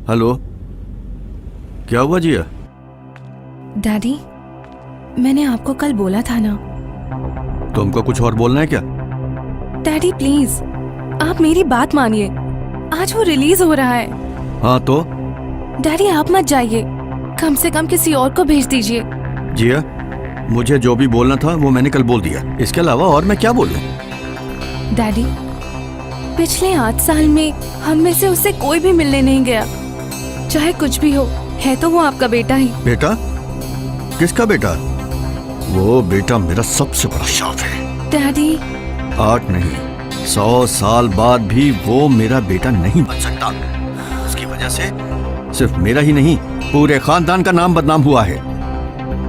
Hello, क्या हुआ जिया? Daddy, मैंने आपको कल बोला था ना। तुमको कुछ और बोलना है क्या? डैडी प्लीज, आप मेरी बात मानिए। आज वो रिलीज हो रहा है। हाँ तो? डैडी आप मत जाइए, कम से कम किसी और को भेज दीजिए। जिया, मुझे जो भी बोलना था वो मैंने कल बोल दिया। इसके अलावा और मैं क्या बोलूं? डैडी, पिछले 8 साल में हम में से उससे कोई भी मिलने नहीं गया। चाहे कुछ भी हो, है तो वो आपका बेटा ही। बेटा? किसका बेटा? वो बेटा मेरा सबसे बड़ा शौक है। डैडी 8 नहीं, 100 साल बाद भी वो मेरा बेटा नहीं बन सकता। उसकी वजह से सिर्फ मेरा ही नहीं, पूरे खानदान का नाम बदनाम हुआ है।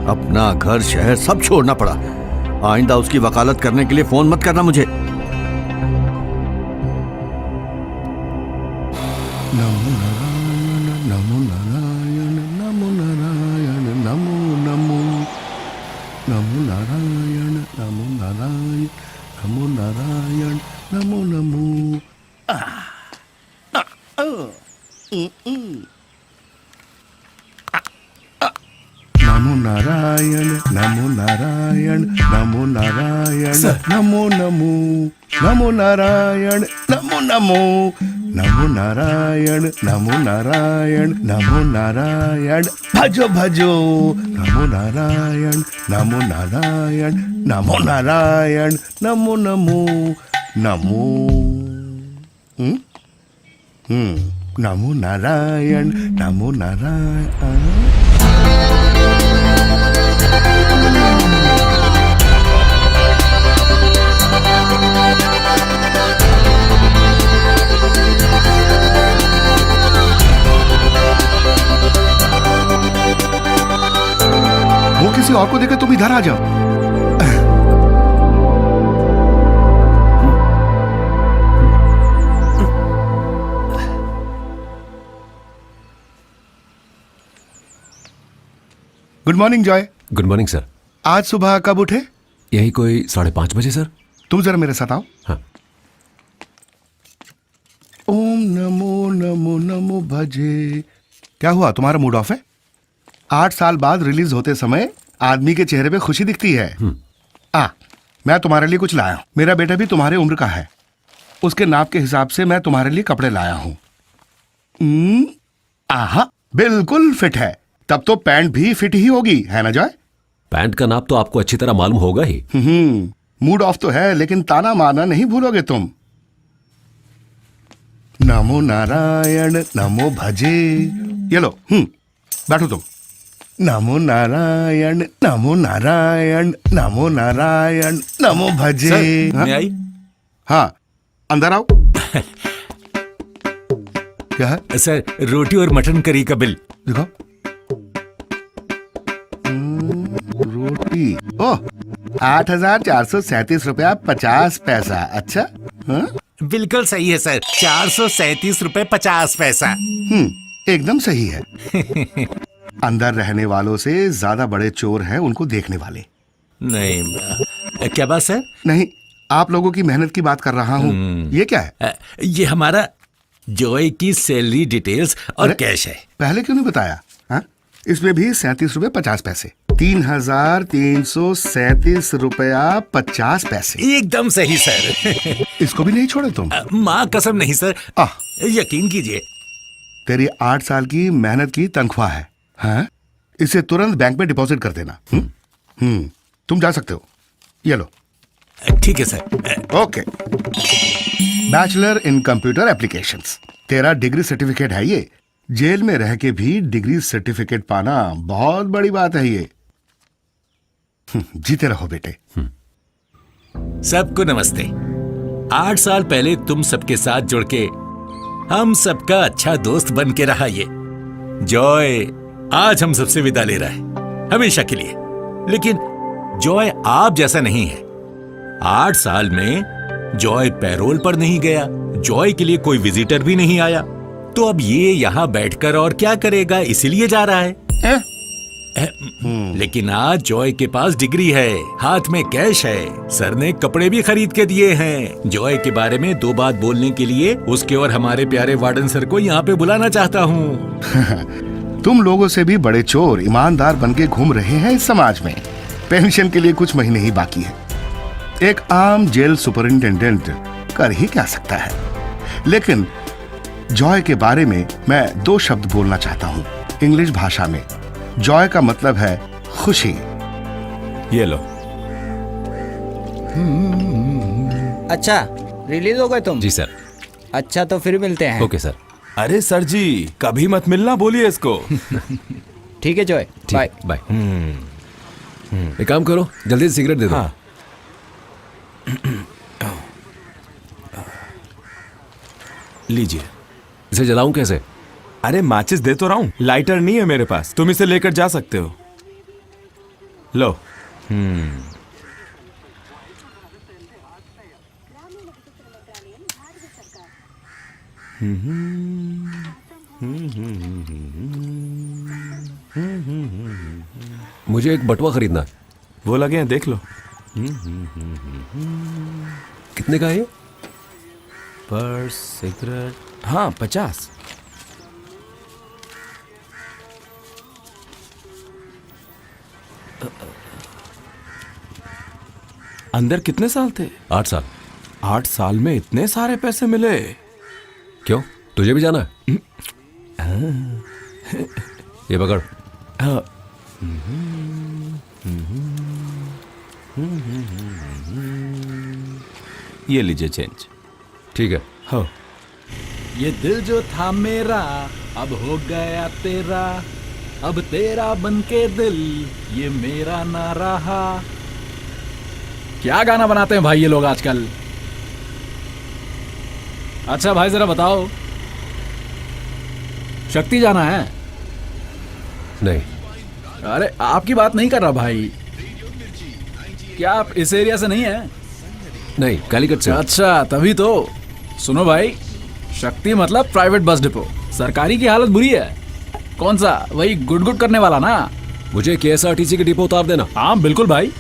अपना घर शहर सब छोड़ना पड़ा। आइंदा उसकी वकालत करने के लिए फोन मत करना मुझे। नमो नारायण नमो नारायण नमो नारायण नमो नमो नमो नारायण नमो नारायण नमो नारायण नमो नमो। नमो नारायण नमो नारायण नमो नारायण नमो नमो नमो नारायण नमो नमो नमो नारायण नमो नारायण नमो नारायण भजो भजो नमो नारायण नमो नारायण नमो नारायण नमो नमो नमो नमो नारायण नमो नारायण। वो किसी और को देखे तुम इधर आ जाओ। Good morning Joy. Good morning sir. आज सुबह कब उठे? यही कोई 5:30 बजे सर। तुम जरा मेरे साथ आओ। हाँ। ओम नमो नमो नमो भजे। क्या हुआ, तुम्हारा मूड ऑफ है? 8 साल बाद रिलीज होते समय आदमी के चेहरे पे खुशी दिखती है। मैं तुम्हारे लिए कुछ लाया हूं। मेरा बेटा भी तुम्हारे उम्र का है। उसके नाप के हिसाब से मैं तुम्हारे लिए कपड़े लाया हूं। आहा, बिल्कुल फिट है। तब तो पैंट भी फिट ही होगी, है ना जॉय? पैंट का नाप तो आपको अच्छी तरह मालूम होगा ही। मूड ऑफ तो है, लेकिन ताना मारना नहीं भूलोगे तुम। नमो नारायण नमो भजे। ये लो, बैठो तुम। नमो नारायण नमो नारायण नमो नारायण नमो भजे। सर, मैं आई? हाँ, अंदर आओ। क्या है? सर, रोटी और मटन करी का बिल। दिखाओ। रोटी, ओह, 8,437 रुपया 50 पैसा। अच्छा, हाँ? बिल्कुल सही है सर, 437 रुपए 50 पैसा। एकदम सही है। अंदर रहने वालों से ज्यादा बड़े चोर हैं उनको देखने वाले। नहीं, क्या बात सर? नहीं, आप लोगों की मेहनत की बात कर रहा हूँ। ये क्या है? ये हमारा जॉय की सैलरी डिटेल्स और कैश है। पहले क्यों नहीं बताया? हाँ? इसमें भी 37 रुपए 50 पैसे। 3,337 रुपया 50 पैसे। एकदम सही सर। इसको भी नहीं छोड़े तुम? माँ कसम नहीं सर, यकीन कीजिए। तेरी 8 साल की मेहनत की तनख्वाह है। हाँ? इसे तुरंत बैंक में डिपॉजिट कर देना। तुम जा सकते हो। ये लो। ठीक है sir. Okay. Bachelor in computer applications. तेरा डिग्री सर्टिफिकेट है ये। जेल में रह के भी डिग्री सर्टिफिकेट पाना बहुत बड़ी बात है ये। जीते रहो बेटे। सबको नमस्ते। 8 साल पहले तुम सबके साथ जुड़ के हम सबका अच्छा दोस्त बन के रहा ये जॉय आज हम सबसे विदा ले रहा है, हमेशा के लिए। लेकिन जॉय आप जैसा नहीं है। 8 साल में जॉय पैरोल पर नहीं गया, जॉय के लिए कोई विजिटर भी नहीं आया। तो अब ये यहाँ बैठकर और क्या करेगा, इसीलिए जा रहा है। लेकिन आज जॉय के पास डिग्री है, हाथ में कैश है, सर ने कपड़े भी खरीद के दिए हैं। जॉय के बारे में 2 बात बोलने के लिए उसके और हमारे प्यारे वार्डन सर को यहाँ पे बुलाना चाहता हूँ। तुम लोगों से भी बड़े चोर ईमानदार बनके घूम रहे हैं इस समाज में। पेंशन के लिए कुछ महीने ही बाकी है। एक आम जेल सुपरिंटेंडेंट कर ही क्या सकता है। लेकिन जॉय के बारे में मैं 2 शब्द बोलना चाहता हूँ इंग्लिश भाषा में। जॉय का मतलब है खुशी। ये लो। अच्छा, रिलीज हो गए तुम? जी सर। अच्छा, तो फिर मिलते हैं। Okay sir. अरे सर जी, कभी मत मिलना बोलिए इसको। ठीक है जॉय, बाय। बाय। एक काम करो, जल्दी से सिगरेट दे दो। हाँ। लीजिए। इसे जलाऊं कैसे? अरे माचिस दे तो रहा हूं, लाइटर नहीं है मेरे पास, तुम इसे लेकर जा सकते हो। लो। मुझे एक बटुआ खरीदना है। वो लगे हैं, देख लो। कितने का है ये? पर्स, सिगरेट, हाँ 50। अंदर कितने साल थे? 8 साल। 8 साल में इतने सारे पैसे मिले? क्यों, तुझे भी जाना है? ये पकड़। हाँ। ये लीजिए चेंज। ठीक है। हो। ये दिल जो था मेरा अब हो गया तेरा, अब तेरा बनके दिल ये मेरा ना रहा। क्या गाना बनाते हैं भाई ये लोग आजकल। अच्छा भाई जरा बताओ, शक्ति जाना है? नहीं। अरे आपकी बात नहीं कर रहा भाई। क्या आप इस एरिया से नहीं है? नहीं, कालीकट से। अच्छा तभी तो। सुनो भाई, शक्ति मतलब प्राइवेट बस डिपो। सरकारी की हालत बुरी है। कौन सा, वही गुड गुड करने वाला ना? मुझे KSRTC के डिपो उतार देना। हाँ बिल्कुल भाई।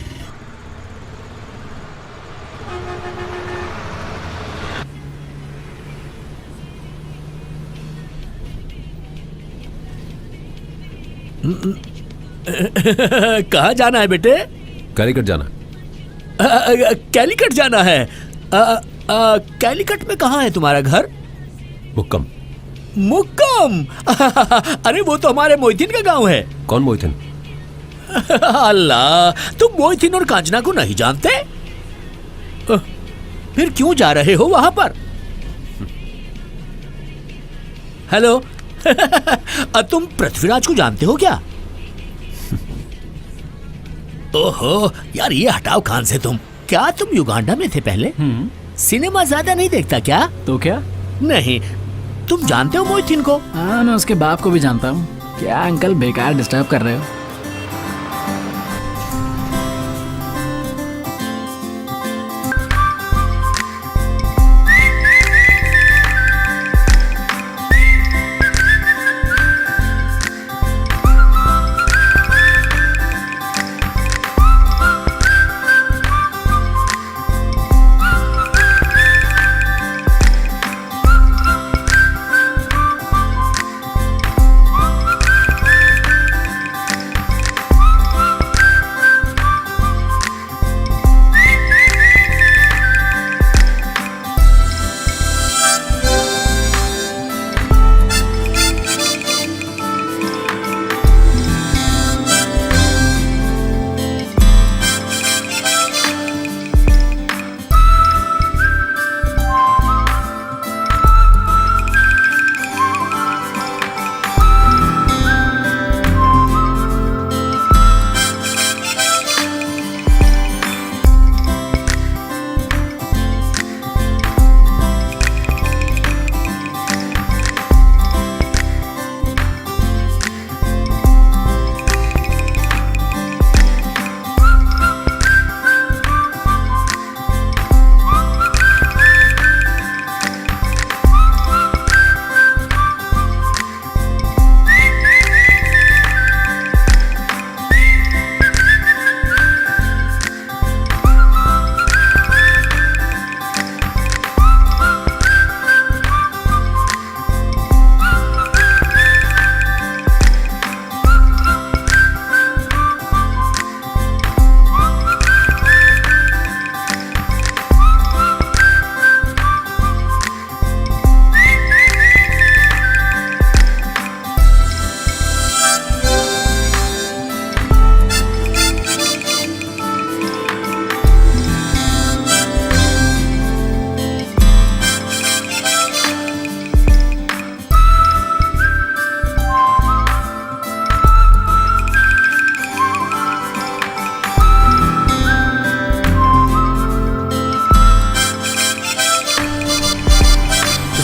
कहाँ जाना है बेटे? कालीकट जाना। कैलीकट जाना है? कैलीकट में कहाँ है तुम्हारा घर? मुक्कम। मुक्कम? अरे वो तो हमारे मोहसिन का गांव है। कौन मोहितन? अल्लाह, तुम मोहसिन और कांचना को नहीं जानते? फिर क्यों जा रहे हो वहां पर? हेलो। तुम पृथ्वीराज को जानते हो क्या? ओहो यार, ये हटाओ कान से तुम। क्या तुम युगांडा में थे पहले? सिनेमा ज्यादा नहीं देखता क्या? तो क्या? नहीं। तुम जानते हो मोहसिन को? हाँ, मैं उसके बाप को भी जानता हूँ। क्या अंकल बेकार डिस्टर्ब कर रहे हो?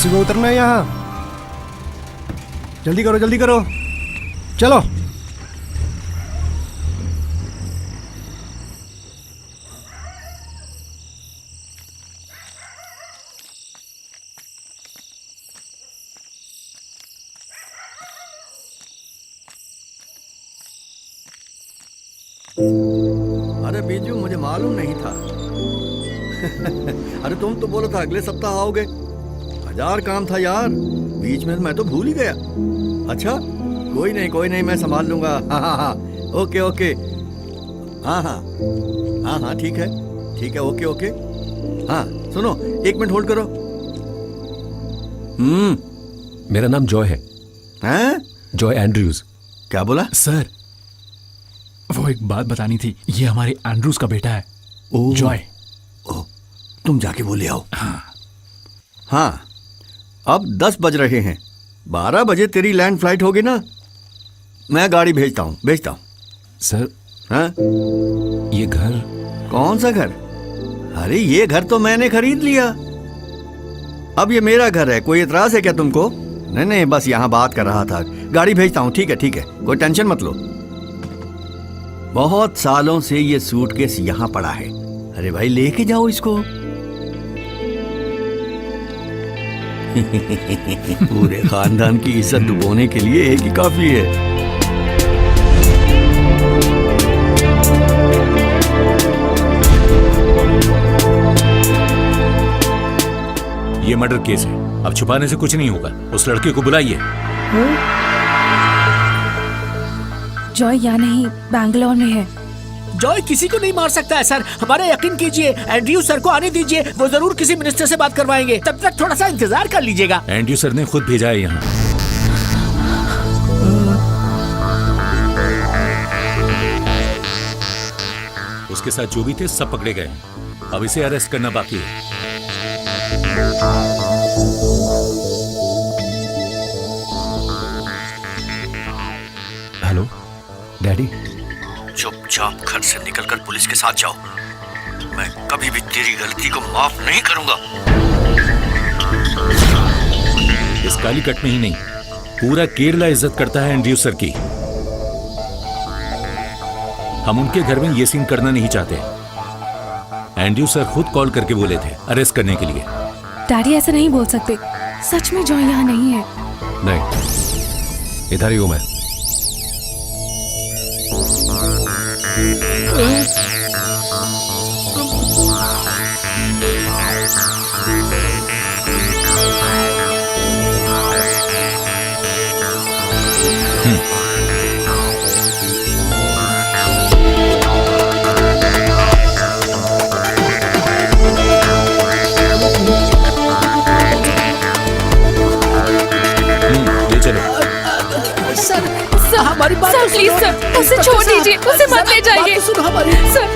टैक्सी में उतरना है यहाँ। जल्दी करो जल्दी करो, चलो। अरे बीजू, मुझे मालूम नहीं था। अरे तुम तो बोला था अगले सप्ताह आओगे। 1000 काम था यार, बीच में मैं तो भूल ही गया। अच्छा कोई नहीं, मैं संभाल लूंगा। हाँ, ओके ओके, हाँ, ठीक है, ओके। हाँ सुनो, 1 मिनट होल्ड करो। मेरा नाम जॉय है, हैं? Joy Andrews. क्या बोला? सर वो एक बात बतानी थी, ये हमारे एंड्रूज का बेटा है, ओह। जॉय। तुम जाके वो ले आओ। हाँ अब 10 बज रहे हैं, 12 बजे तेरी लैंड फ्लाइट होगी ना, मैं गाड़ी भेजता हूँ। सर हाँ? ये घर, कौन सा घर? अरे ये घर तो मैंने खरीद लिया, अब ये मेरा घर है। कोई एतराज है क्या तुमको? नहीं, बस यहाँ बात कर रहा था। गाड़ी भेजता हूँ, ठीक है, कोई टेंशन मत लो। बहुत सालों से ये सूटकेस यहाँ पड़ा है। अरे भाई लेके जाओ इसको। पूरे खानदान की इज्जत डुबोने के लिए एक ही काफी है। ये मर्डर केस है, अब छुपाने से कुछ नहीं होगा। उस लड़के को बुलाइए। जॉय यहाँ नहीं, बैंगलोर में है। जॉय किसी को नहीं मार सकता है सर, हमारा यकीन कीजिए। एंड्रयू सर को आने दीजिए, वो जरूर किसी मिनिस्टर से बात करवाएंगे। तब तक थोड़ा सा इंतजार कर लीजिएगा। एंड्रयू सर ने खुद भेजा है यहाँ। उसके साथ जो भी थे सब पकड़े गए, अब इसे अरेस्ट करना बाकी है। Hello daddy. चुपचाप घर से निकलकर पुलिस के साथ जाओ। मैं कभी भी तेरी गलती को माफ नहीं करूंगा। इस कालीकट में ही नहीं, पूरा केरला इज्जत करता है एंड्रयू सर की। हम उनके घर में ये सीन करना नहीं चाहते। एंड्रयू सर खुद कॉल करके बोले थे अरेस्ट करने के लिए। डैडी ऐसा नहीं बोल सकते, सच में जॉय यहाँ नहीं है। नहीं, इधर ही हूं मैं। ले चलो। सर हमारी बात सर तो प्लीज सुनो। सर, उसे इंस्पेक्टर छोड़ साहब, दीजिए, उसे मत ले सर, जाइए। बात तो सुनो हमारी। सर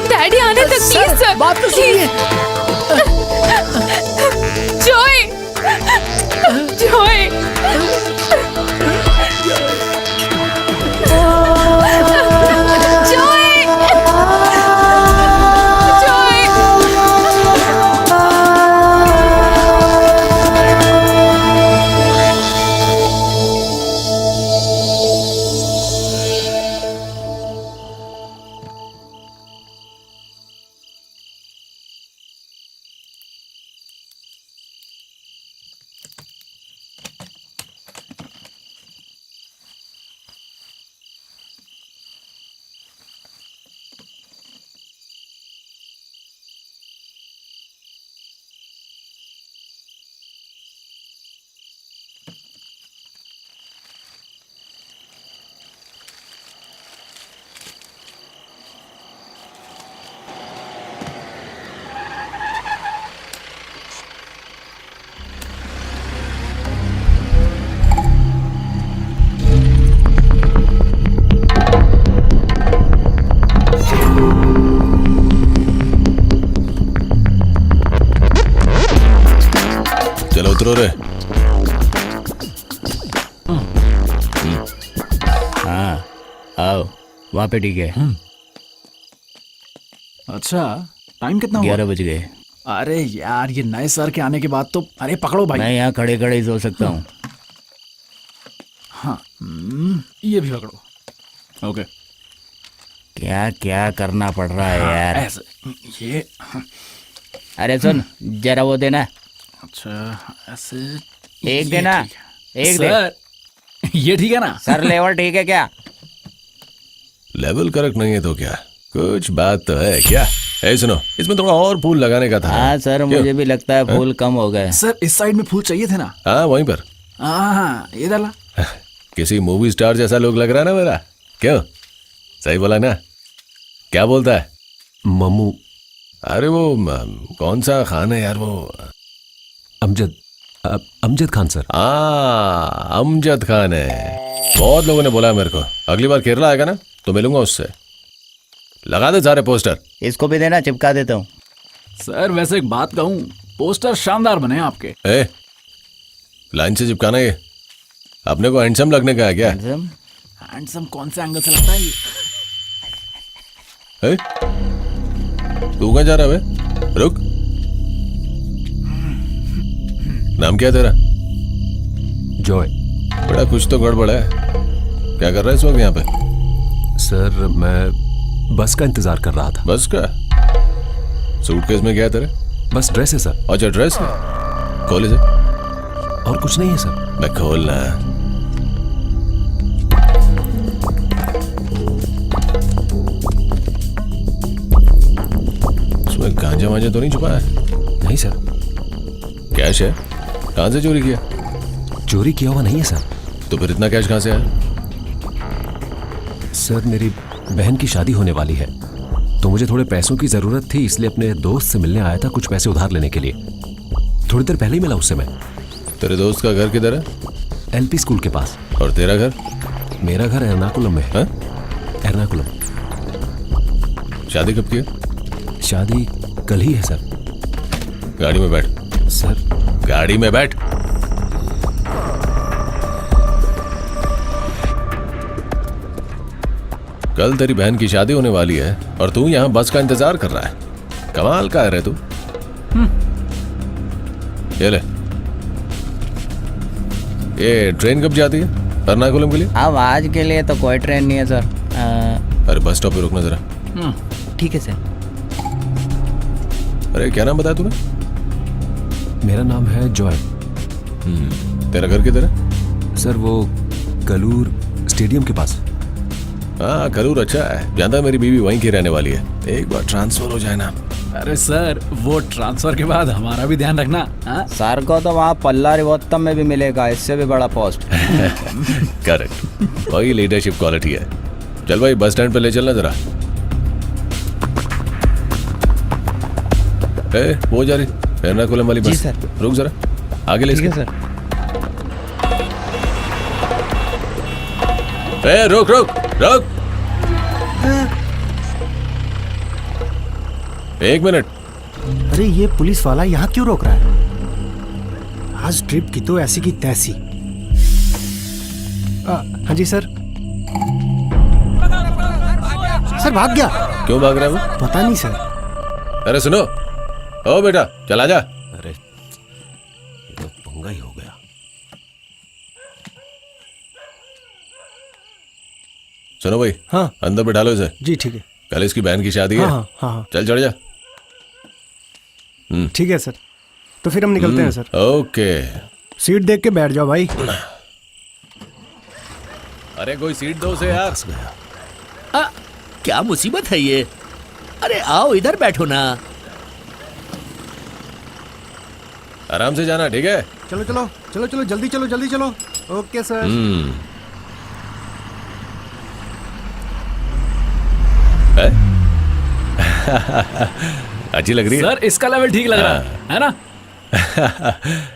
डैडी आने तक प्लीज सर। बात तो सुनिए। जॉय, जॉय, चलो उतरो रे। हाँ आओ, वहाँ पे ठीक है। अच्छा टाइम कितना हुआ? 11 बज गए। अरे यार ये नए सर के आने के बाद तो अरे पकड़ो भाई। मैं यहाँ खड़े खड़े ही सो सकता हूँ। हाँ ये भी पकड़ो। ओके क्या क्या करना पड़ रहा है यार। ऐसे ये अरे सुन जरा वो देना। अच्छा ऐसे एक देना, एक दे। सर ये ठीक है ना? सर लेवल ठीक है क्या? लेवल करेक्ट नहीं है तो क्या, कुछ बात तो है क्या? ए सुनो, इसमें थोड़ा और फूल लगाने का था। हाँ सर मुझे भी लगता है फूल कम हो गए। सर इस साइड में फूल चाहिए थे ना? हाँ वहीं पर। हाँ ये डाला। किसी मूवी स्टार जैसा लोग लग रहा है ना मेरा। क्यों, सही बोला ना? क्या बोलता है मम्मू? अरे वो कौन सा खान है यार वो? अमजद खान सर। हाँ अमजद खान है। बहुत लोगों ने बोला है मेरे को, अगली बार केरला आएगा ना तो मिलूंगा उससे। लगा दे सारे पोस्टर। इसको भी देना, चिपका देता हूँ। सर वैसे एक बात कहूँ, पोस्टर शानदार बने हैं आपके। ए लाइन से चिपकाना ये, अपने को हैंडसम लगने का है क्या? हैंडसम कौन से एंगल से लगता है ये? ए? तू कहाँ जा रहा है बे? रुक। नाम क्या है तेरा? जॉय। बड़ा कुछ तो गड़बड़ है। क्या कर रहा है इस वक्त यहाँ पे? सर मैं बस का इंतजार कर रहा था। बस का? सूटकेस में क्या है तेरे? बस ड्रेस है सर। अच्छा ड्रेस है, खोल इसे। और कुछ नहीं है सर। मैं खोलना। उसमें गांजा वांजा तो नहीं छुपा है? नहीं सर। कैश है? कहां से चोरी किया? चोरी किया हुआ नहीं है सर। तो फिर इतना कैश कहां से आया? सर मेरी बहन की शादी होने वाली है तो मुझे थोड़े पैसों की जरूरत थी, इसलिए अपने दोस्त से मिलने आया था कुछ पैसे उधार लेने के लिए। थोड़ी देर पहले ही मिला उससे मैं। तेरे दोस्त का घर किधर है? एलपी स्कूल के पास। और तेरा घर? मेरा घर एर्नाकुलम में है। एर्नाकुलम। शादी कब की है? शादी कल ही है सर। गाड़ी में बैठ। सर गाड़ी में बैठ। कल तेरी बहन की शादी होने वाली है और तू यहाँ बस का इंतजार कर रहा है। कमाल का है रे तू। ये ले। ये ट्रेन कब जाती है एर्नाकुलम के लिए? अब आज के लिए तो कोई ट्रेन नहीं है सर। अरे बस स्टॉप पे रुकना जरा। ठीक है सर। अरे क्या नाम बताया तूने? मेरा नाम है जॉय। तेरा घर किधर है? सर वो कलूर स्टेडियम के पास। हाँ करूर अच्छा है, जानता मेरी बीवी वहीं की रहने वाली है। एक बार ट्रांसफर हो जाए ना। अरे सर वो ट्रांसफर के बाद हमारा भी ध्यान रखना। हाँ? सर को तो वहाँ पल्ला रिवोत्तम में भी मिलेगा, इससे भी बड़ा पोस्ट। करेक्ट, वही लीडरशिप क्वालिटी है। चल भाई बस स्टैंड पे ले चलना जरा। वो जा रही एर्नाकुलम वाली बस। सर। रुक जरा, आगे ले। ठीक है सर। रुक रुक रुक। 1 मिनट। अरे ये पुलिस वाला यहाँ क्यों रोक रहा है? आज ट्रिप की तो ऐसी की तैसी। हाँ जी सर। सर भाग गया। क्यों भाग रहा है वो? पता नहीं सर। अरे सुनो, ओ बेटा चला जा। अरे ये तो पंगा ही हो गया। सुनो भाई। हाँ अंदर बैठा लो इसे। जी ठीक है। कल इसकी बहन की शादी है। हाँ हाँ चल चढ़ जा। ठीक है सर, तो फिर हम निकलते हैं सर। ओके। सीट देख के बैठ जाओ भाई। अरे कोई सीट दो उसे यार। क्या मुसीबत है ये? अरे आओ इधर बैठो ना। आराम से जाना, ठीक है? चलो चलो चलो चलो जल्दी चलो जल्दी चलो। Okay sir. अच्छी लग रही है सर इसका लेवल ठीक लग रहा है ना?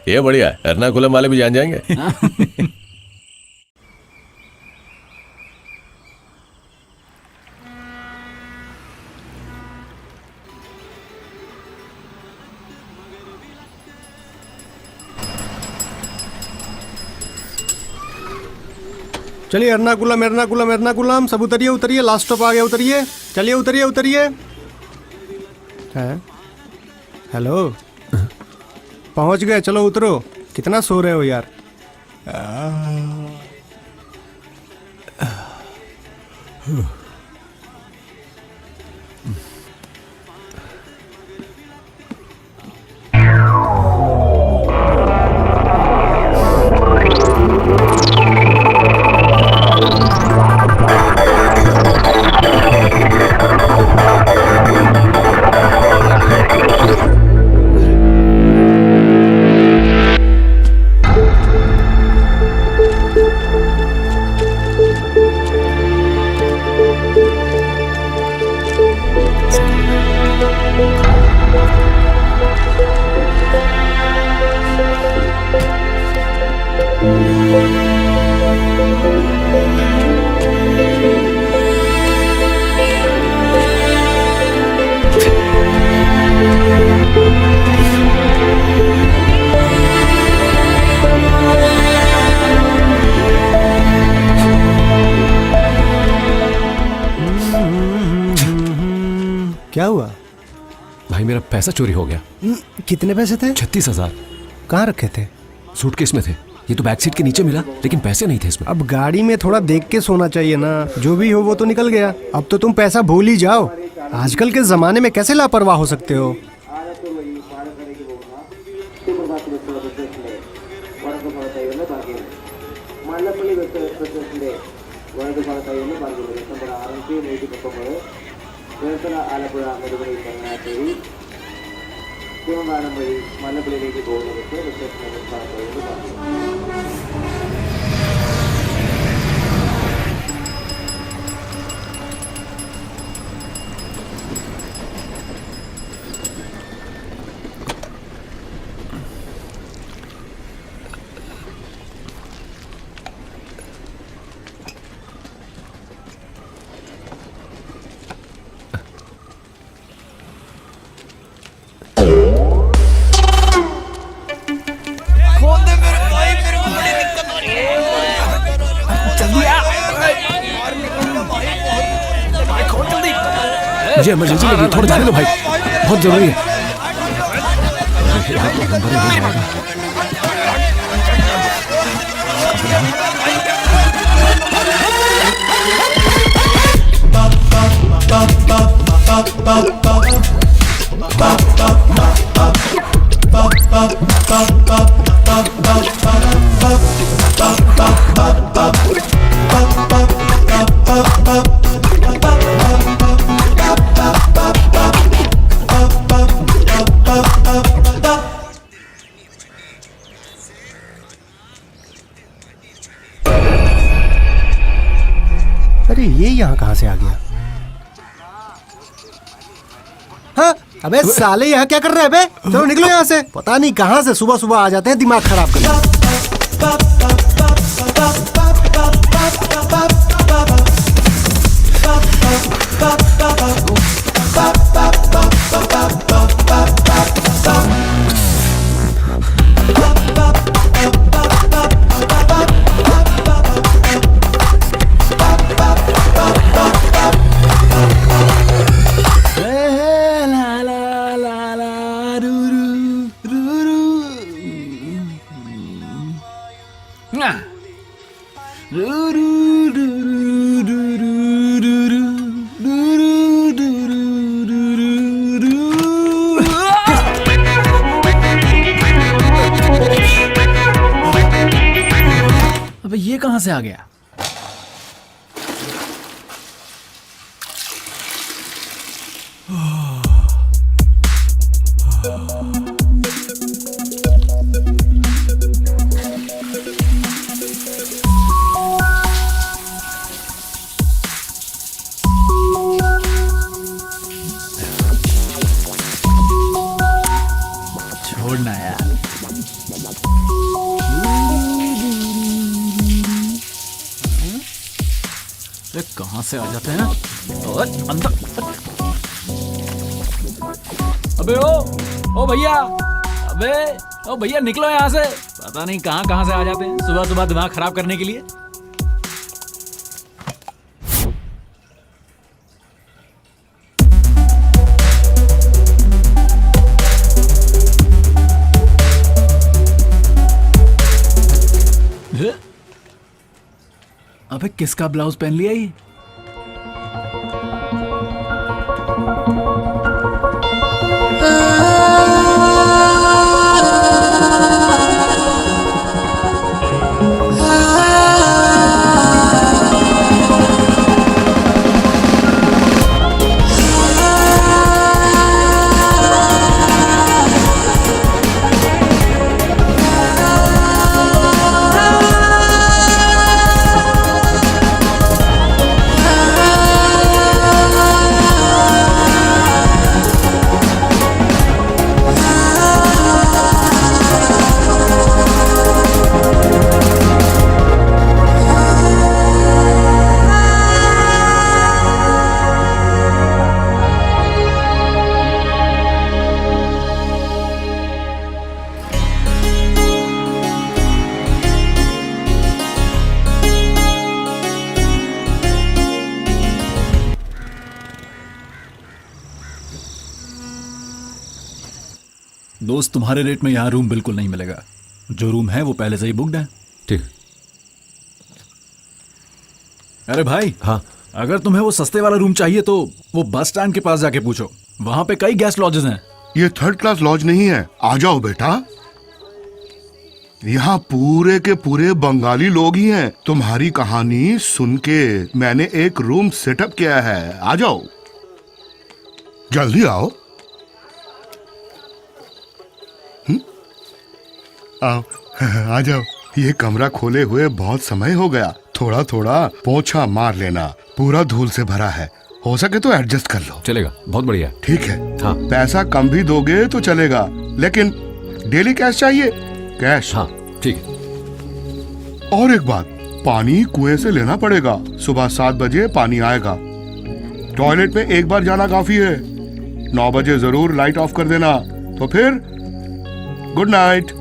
ये बढ़िया है, एर्नाकुलम वाले भी जान जाएंगे। चलिए एर्नाकुलम एर्नाकुलम एर्नाकुलम, सब उतरिए उतरिए, लास्ट स्टॉप आ गया, उतरिए। चलिए उतरिए उतरिए। है हेलो, पहुंच गए, चलो उतरो। कितना सो रहे हो यार? क्या हुआ भाई? मेरा पैसा चोरी हो गया। कितने पैसे थे? 36,000। कहाँ रखे थे? सूटकेस में थे। ये तो बैक सीट के नीचे मिला, लेकिन पैसे नहीं थे इसमें। अब गाड़ी में थोड़ा देख के सोना चाहिए ना। जो भी हो वो तो निकल गया। अब तो तुम पैसा भूल ही जाओ। आजकल के जमाने में कैसे लापरवाह हो सकते हो? मुझे इमरजेंसी लगी, थोड़ा जाने दो भाई, बहुत जरूरी है। अरे ये यहाँ कहाँ से आ गया? हाँ, अबे साले यहाँ क्या कर रहे हैं बे? चलो निकलो यहाँ से। पता नहीं कहाँ से सुबह सुबह आ जाते हैं दिमाग खराब करने। अबे ये कहां से आ गया? छोड़ना यार। कहां से आ जाते हैं और अंदर। अबे ओ भैया, अबे ओ भैया निकलो यहाँ से। पता नहीं कहां से आ जाते हैं सुबह सुबह दिमाग खराब करने के लिए। अबे किसका ब्लाउज पहन लिया ये? दोस्त, तुम्हारे रेट में यहाँ रूम बिल्कुल नहीं मिलेगा। जो रूम है वो पहले से ही बुकड है। ठीक। अरे भाई, हाँ, अगर तुम्हें वो सस्ते वाला रूम चाहिए तो वो बस स्टैंड के पास जाके पूछो, वहां पे कई गेस्ट लॉजेस हैं। ये 3rd क्लास लॉज नहीं है, आ जाओ बेटा। यहाँ पूरे के पूरे बंगाली लोग ही हैं। तुम्हारी कहानी सुन के मैंने एक रूम सेटअप किया है, आ जाओ, जल्दी आओ। आओ, आ जाओ। ये कमरा खोले हुए बहुत समय हो गया, थोड़ा थोड़ा पोछा मार लेना, पूरा धूल से भरा है, हो सके तो एडजस्ट कर लो। चलेगा, बहुत बढ़िया। ठीक है। हाँ। पैसा कम भी दोगे तो चलेगा, लेकिन डेली कैश चाहिए। कैश। हाँ, ठीक है। और एक बात, पानी कुएं से लेना पड़ेगा। सुबह 7 बजे पानी आएगा। टॉयलेट में एक बार जाना काफी है। 9 बजे जरूर लाइट ऑफ कर देना। तो फिर गुड नाइट।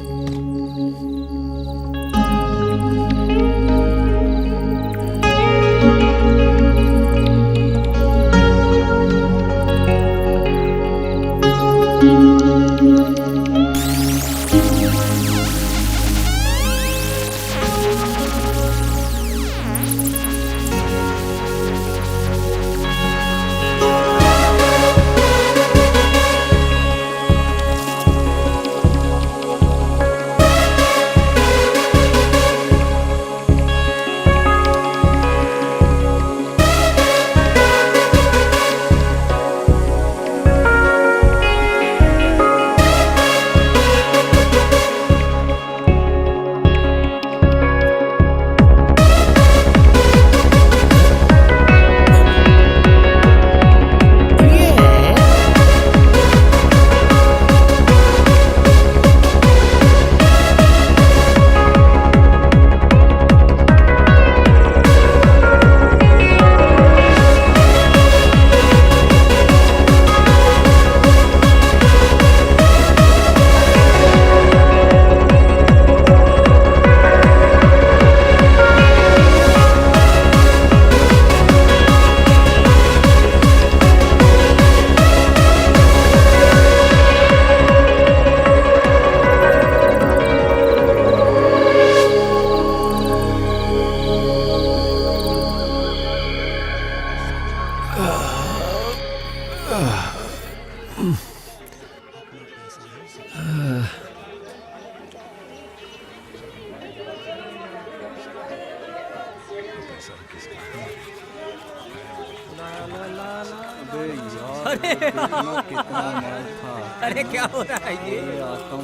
अरे क्या हो रहा है ये?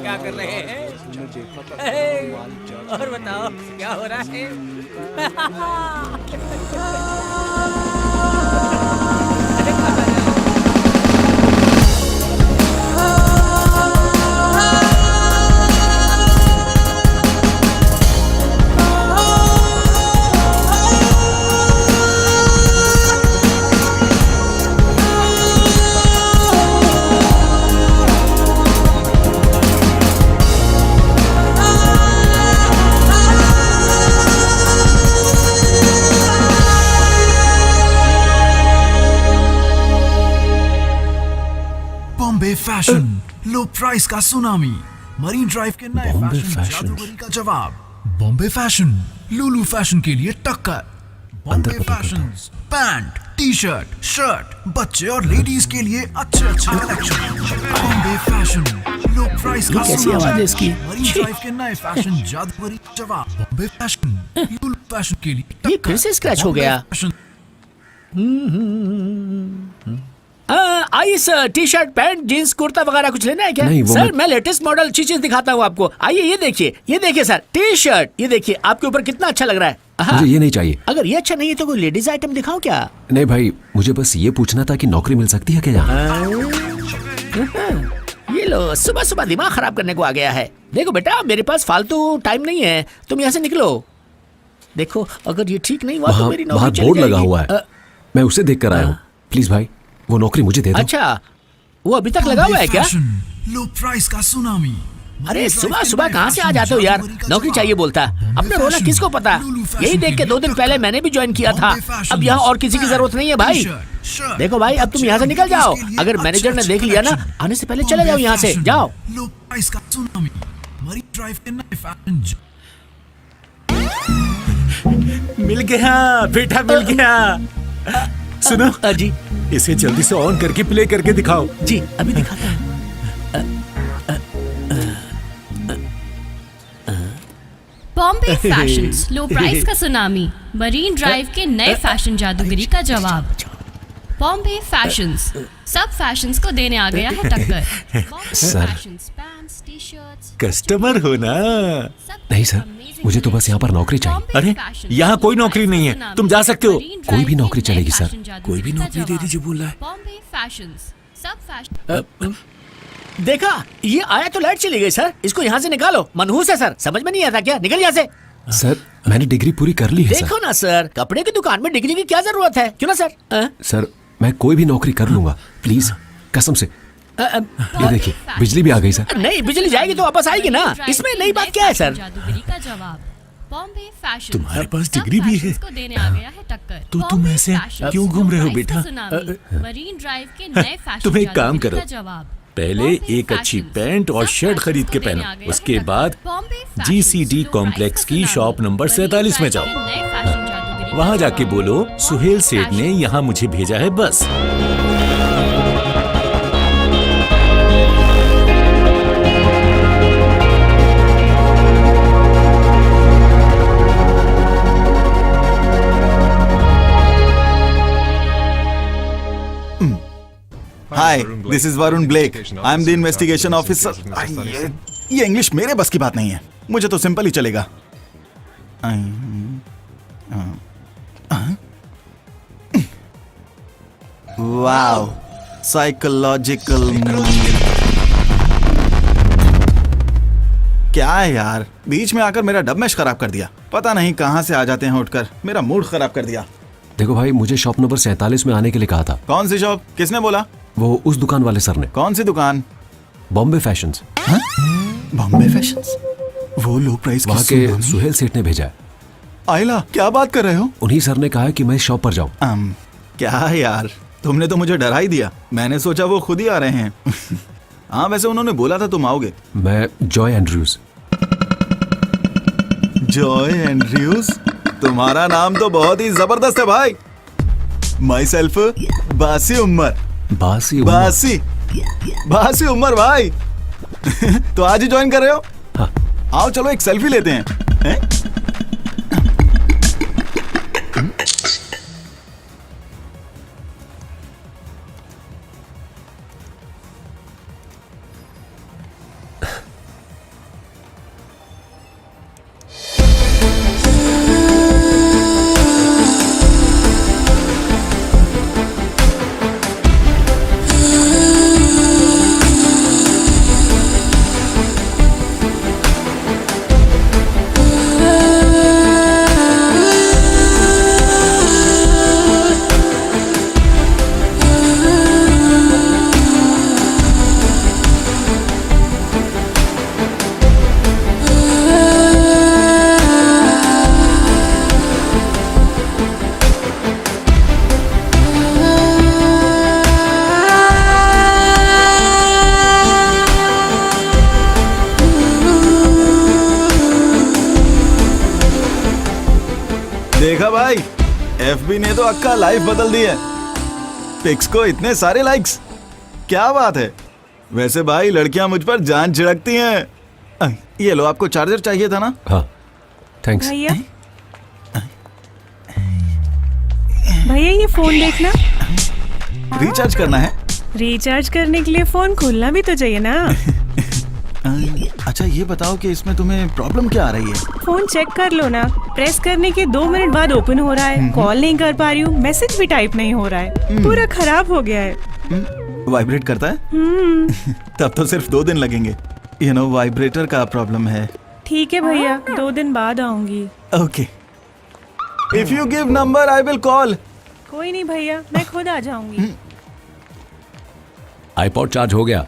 क्या कर रहे हैं? और बताओ क्या हो रहा है? फैशन, लो प्राइस का सुनामी, मरीन ड्राइव के नए बॉम्बे फैशन फैशन। जादूगरी का जवाब। बॉम्बे फैशन, लुलु फैशन के लिए टक्कर। अंदर बॉम्बे पता करता हूँ। Fashions, pant, T shirt, shirt, बच्चे और लेडीज के लिए अच्छे अच्छे कलेक्शन। बॉम्बे फैशन, लो प्राइस का कैसी आवाज है इसकी? मरीन ड्राइव के नए फैशन जादूगरी जवाब। बॉम्बे फैशन, लो फैशन के लिए ये कैसे स्क्रैच हो गया? फैशन। आइए sir, T shirt, pant, jeans, kurta वगैरह कुछ लेना है क्या? नहीं, वो सर मैं- मैं लेटेस्ट मॉडल अच्छी चीज दिखाता हूँ आपको। आइए ये देखिए सर, टी शर्ट, ये देखिए आपके ऊपर कितना अच्छा लग रहा है। हाँ। मुझे ये नहीं चाहिए। अगर ये अच्छा नहीं है तो कोई लेडीज आइटम दिखाओ क्या? नहीं भाई, मुझे बस ये पूछना था कि नौकरी मिल सकती है क्या यहाँ? ये लो, सुबह सुबह दिमाग खराब करने को आ गया है। देखो बेटा, मेरे पास फालतू टाइम नहीं है, तुम यहाँ से निकलो। देखो, अगर ये ठीक नहीं हुआ तो वहाँ मेरी नौकरी वहाँ चली बोर्ड लगा जाएगी। हुआ है, मैं उसे देख कर आया हूँ। प्लीज भाई, वो नौकरी मुझे दे दो। अच्छा, वो अभी तक लगा हुआ है क्या? फैशन, लो प्राइस का सुनामी। अरे सुबह सुबह कहाँ से आ जाते हो यार? नौकरी चाहिए बोलता है, अपने रोना किसको पता? यही देख के 2 दिन पहले मैंने भी ज्वाइन किया था। अब यहाँ और किसी की जरूरत नहीं है भाई। देखो भाई, अब तुम यहाँ से निकल जाओ। अगर मैनेजर ने देख लिया ना, आने से पहले चले जाओ यहाँ से, जाओ। लो प्राइस का सुनामी, मरीन ड्राइव के नए फैशन। मिल गया बेटा, मिल गया। सुनो जी इसे जल्दी से ऑन करके प्ले करके दिखाओ। जी, अभी दिखाता है। बॉम्बे फैशंस, लो प्राइस का सुनामी, मरीन ड्राइव के नए फैशन जादूगरी का जवाब। बॉम्बे फैशंस, सब फैशंस को देने आ गया है टक्कर। Bombay sir. Fashions, pants, t-shirts, customer हो ना? सब नहीं सर, amazing मुझे तो बस यहाँ पर नौकरी चाहिए। बॉम्बे अरे, फैशंस, यहाँ कोई लो नौकरी प्राइस नहीं का है, सुनामी, तुम जा सकते हो। मरीन कोई भी ड्राइव नौकरी के नए चलेगी, सर। फैशन जादूगरी कोई भी का नौकरी दे जवाब। दीजिए, बोल रहा है। बॉम्बे फैशंस, सब फैशन। देखा, ये आया तो लाइट चली गई सर। इसको यहाँ से निकालो, मनहूस है सर, समझ में नहीं आता क्या? निकल यहाँ से। सर, मैंने डिग्री पूरी कर ली है देखो सर। ना सर, कपड़े की दुकान में डिग्री की क्या जरूरत है? क्यों ना सर? सर, मैं कोई भी नौकरी कर लूंगा, प्लीज, कसम से। ये देखिए, बिजली भी आ गई सर। नहीं, बिजली जाएगी तो वापस आएगी ना। इसमें नई बात क्या है सर? जादूगरी का जवाब। बॉम्बे फैशन, तुम्हारे पास डिग्री भी है? को देने आ गया है टक्कर। तो तुम बॉम्बे ऐसे फैशन, क्यों घूम रहे हो लो प्राइस का बेटा? सुनामी, मरीन ड्राइव के नए फैशन तुम एक काम जादूगरी करो, का जवाब। पहले बॉम्बे एक अच्छी फैशंस, पैंट और सब शर्ट फैशन खरीद के को देने पहनो। आ गया है उसके टक्कर। बाद बॉम्बे फैशंस, GCD लो कॉम्प्लेक्स प्राइस की का शॉप सुनामी, नंबर मरीन 47 में ड्राइव जाओ। के नए फैशन जादूगरी का वहां जाके जवाब। बोलो सुहेल सेठ ने फैशंस, यहाँ मुझे भेजा है, बस। Hi, this is Varun Blake. I am the investigation officer. ये इंग्लिश मेरे बस की बात नहीं है, मुझे तो सिंपल ही चलेगा। Wow, psychological. क्या है यार, बीच में आकर मेरा डबमेश खराब कर दिया। पता नहीं कहाँ से आ जाते हैं उठकर, मेरा मूड खराब कर दिया। देखो भाई, मुझे शॉप नंबर 47 में आने के लिए कहा था। कौन सी शॉप? किसने बोला? वो उस दुकान वाले सर ने। कौन सी दुकान? बॉम्बे फैशंस। बॉम्बे फैशंस? वो लो प्राइस वहाँ के सुहेल सेठ ने भेजा है। आइला, क्या बात कर रहे हो? उन्हीं सर ने कहा है कि मैं शॉप पर जाऊं। क्या यार, तुमने तो मुझे डरा ही दिया। मैंने सोचा वो खुद ही आ रहे हैं। हाँ, वैसे उन्होंने बोला था तुम आओगे। मैं जॉय एंड्रयूज। Joy Andrews? तुम्हारा नाम तो बहुत ही जबरदस्त है भाई। माई सेल्फ बासी उमर। बासी बासी उमर भाई। तो आज ही ज्वाइन कर रहे हो? हाँ। आओ चलो एक सेल्फी लेते हैं। एफबी ने तो अक्का लाइफ बदल दी है। पिक्स को इतने सारे लाइक्स, क्या बात है। वैसे भाई लड़कियां मुझ पर जान छिड़कती हैं। ये लो, आपको चार्जर चाहिए था ना? हाँ थैंक्स। भैया भैया ये फोन देखना। रिचार्ज करना है? रिचार्ज करने के लिए फोन खोलना भी तो चाहिए ना। अच्छा ये बताओ कि इसमें तुम्हें प्रॉब्लम क्या आ रही है? फोन चेक कर लो ना, प्रेस करने के 2 मिनट बाद ओपन हो रहा है, कॉल नहीं कर पा रही हूँ, मैसेज भी टाइप नहीं हो रहा है, पूरा खराब हो गया है। वाइब्रेट करता है? तब तो सिर्फ 2 दिन लगेंगे। यू नो वाइब्रेटर का प्रॉब्लम है। ठीक है भैया, 2 दिन बाद आऊंगी। Okay, if you give number I will call. कोई नहीं भैया, मैं खुद आ जाऊंगी। आईपॉड चार्ज हो गया?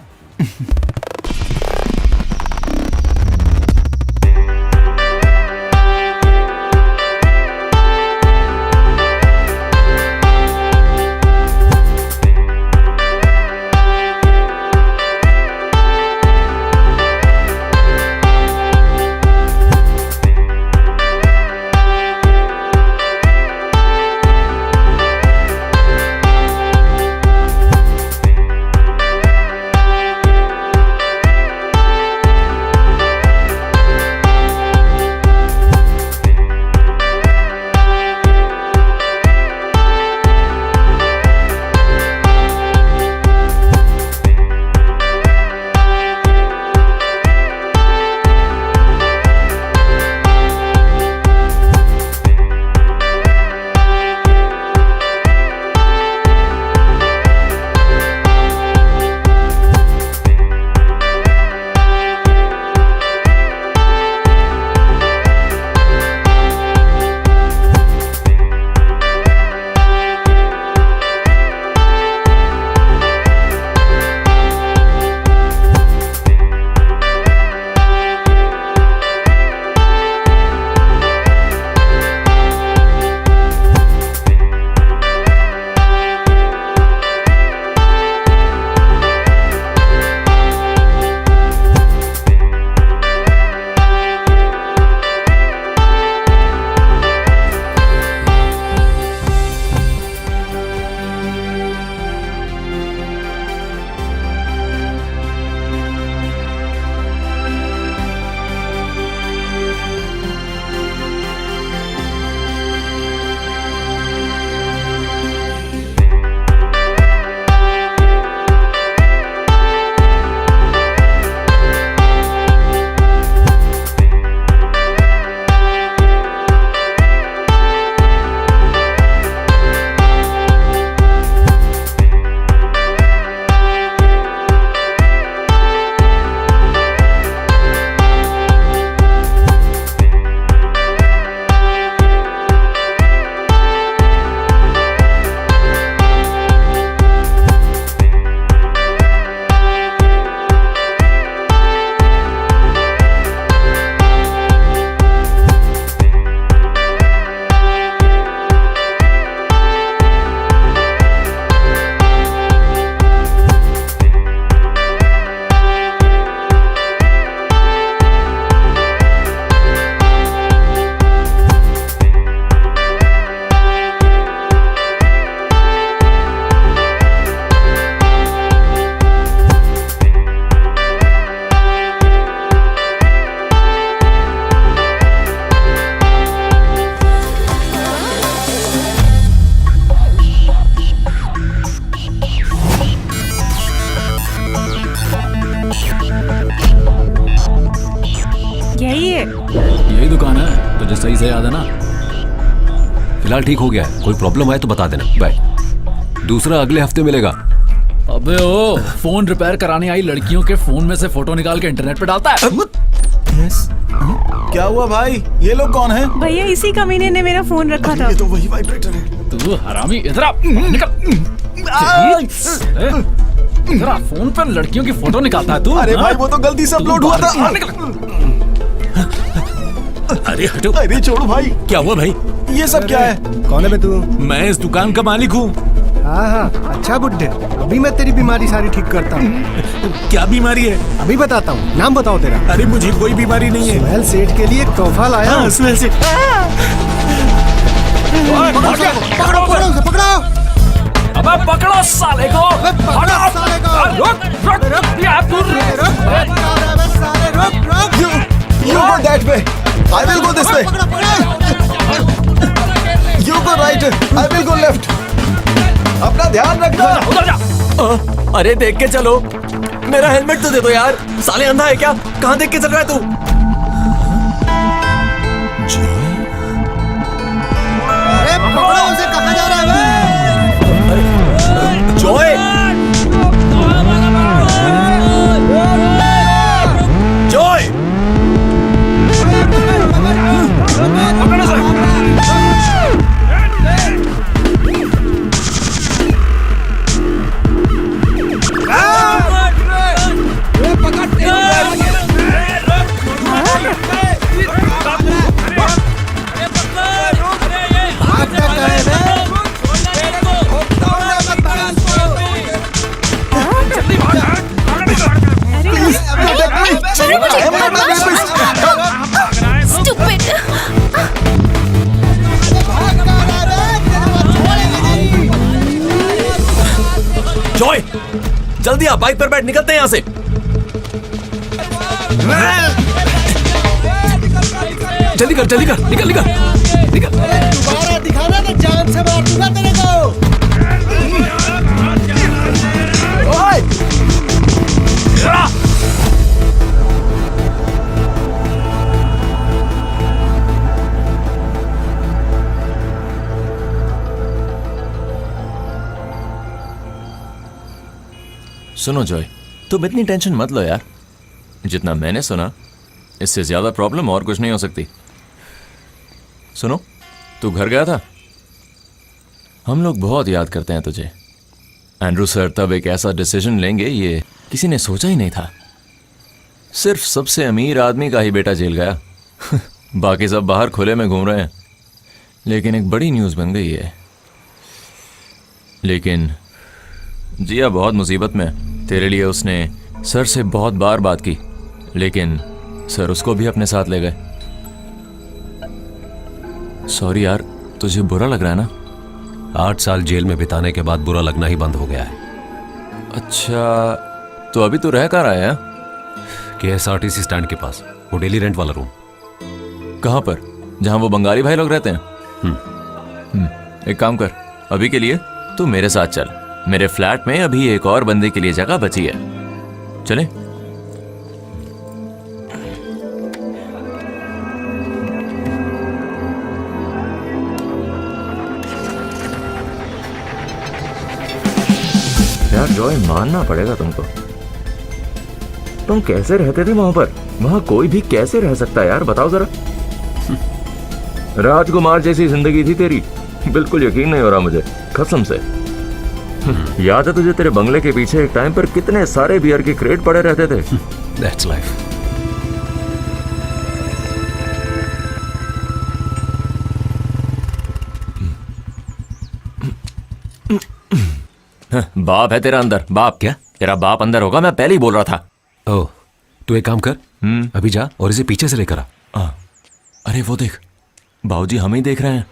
यही दुकान है, तुझे सही से याद है ना? फिलहाल ठीक हो गया है, कोई प्रॉब्लम आए तो बता देना। बाय। दूसरा अगले हफ्ते मिलेगा। अबे ओ, फोन रिपेयर कराने आई लड़कियों के फोन में से फोटो निकाल के इंटरनेट पे डालता है। क्या हुआ भाई? ये लोग कौन है? भैया इसी कमीने ने मेरा फोन रखा था। ये तो वही वाइब्रेटर है। तू हरामी, इधर आ, निकल। इधर आ, फोन पर लड़कियों की फोटो निकालता है तू? अरे भाई वो तो गलती से अपलोड हुआ था। अरे हटो। अरे छोड़ो भाई। क्या हुआ भाई? ये सब क्या है? कौन है बे तू? मैं इस दुकान का मालिक हूँ। हाँ हाँ, अच्छा बुड्ढे, अभी मैं तेरी बीमारी सारी ठीक करता हूँ। क्या बीमारी है? अभी बताता हूँ, नाम बताओ तेरा। अरे मुझे कोई बीमारी नहीं है। सुहेल सेठ के लिए एक तोहफा लाया। हाँ, सुहेल सेठ। पकड़ो उसे, पकड़ो। अबे पकड़ो साले को। पकड़ो साले को। रुक यार तू। You go that way. I will go this way. You go right. I will go left. अपना ध्यान रखना। उधर जा। अरे देख के चलो, मेरा हेलमेट तो दे दो यार। साले अंधा है क्या? कहाँ देख के चल रहा है तू? अरे पकड़ो उसे, कहाँ जा रहा है? जॉय, जॉय, जॉय, जल्दी आप बाइक पर बैठ, निकलते हैं यहाँ से। जल्दी कर, जल्दी कर, निकल निकल निकल। दोबारा दिखाना तो जान से मार दूंगा तेरे को। ओए! सुनो जॉय, तुम इतनी टेंशन मत लो यार। जितना मैंने सुना, इससे ज्यादा प्रॉब्लम और कुछ नहीं हो सकती। सुनो, तू घर गया था? हम लोग बहुत याद करते हैं तुझे। एंड्रू सर तब एक ऐसा डिसीजन लेंगे, ये किसी ने सोचा ही नहीं था। सिर्फ सबसे अमीर आदमी का ही बेटा जेल गया। बाकी सब बाहर खुले में घूम रहे हैं। लेकिन एक बड़ी न्यूज़ बन गई है। लेकिन जिया बहुत मुसीबत में। तेरे लिए उसने सर से बहुत बार बात की, लेकिन सर उसको भी अपने साथ ले गए। सॉरी यार, तुझे बुरा लग रहा है ना? 8 साल जेल में बिताने के बाद बुरा लगना ही बंद हो गया है। अच्छा, तो अभी तो रह कहाँ रहा है? KSRTC स्टैंड के पास, वो डेली रेंट वाला रूम। कहाँ पर? जहाँ वो बंगाली भाई लोग रहते हैं? एक काम कर, अभी के लिए तू मेरे साथ चल। मेरे फ्लैट में अभी एक और बंदे के लिए जगह बची है। चले? यार जॉय, मानना पड़ेगा तुमको। तुम कैसे रहते थे वहां पर? वहां कोई भी कैसे रह सकता है यार, बताओ जरा। राजकुमार जैसी जिंदगी थी तेरी। बिल्कुल यकीन नहीं हो रहा मुझे, कसम से। याद है तुझे तेरे बंगले के पीछे एक टाइम पर कितने सारे बियर के क्रेट पड़े रहते थे? That's life. बाप है तेरा अंदर, बाप। क्या तेरा बाप अंदर होगा? मैं पहले ही बोल रहा था। ओह, तू एक काम कर, अभी जा और इसे पीछे से लेकर आ। अरे वो देख, बाबूजी हमें ही देख रहे हैं।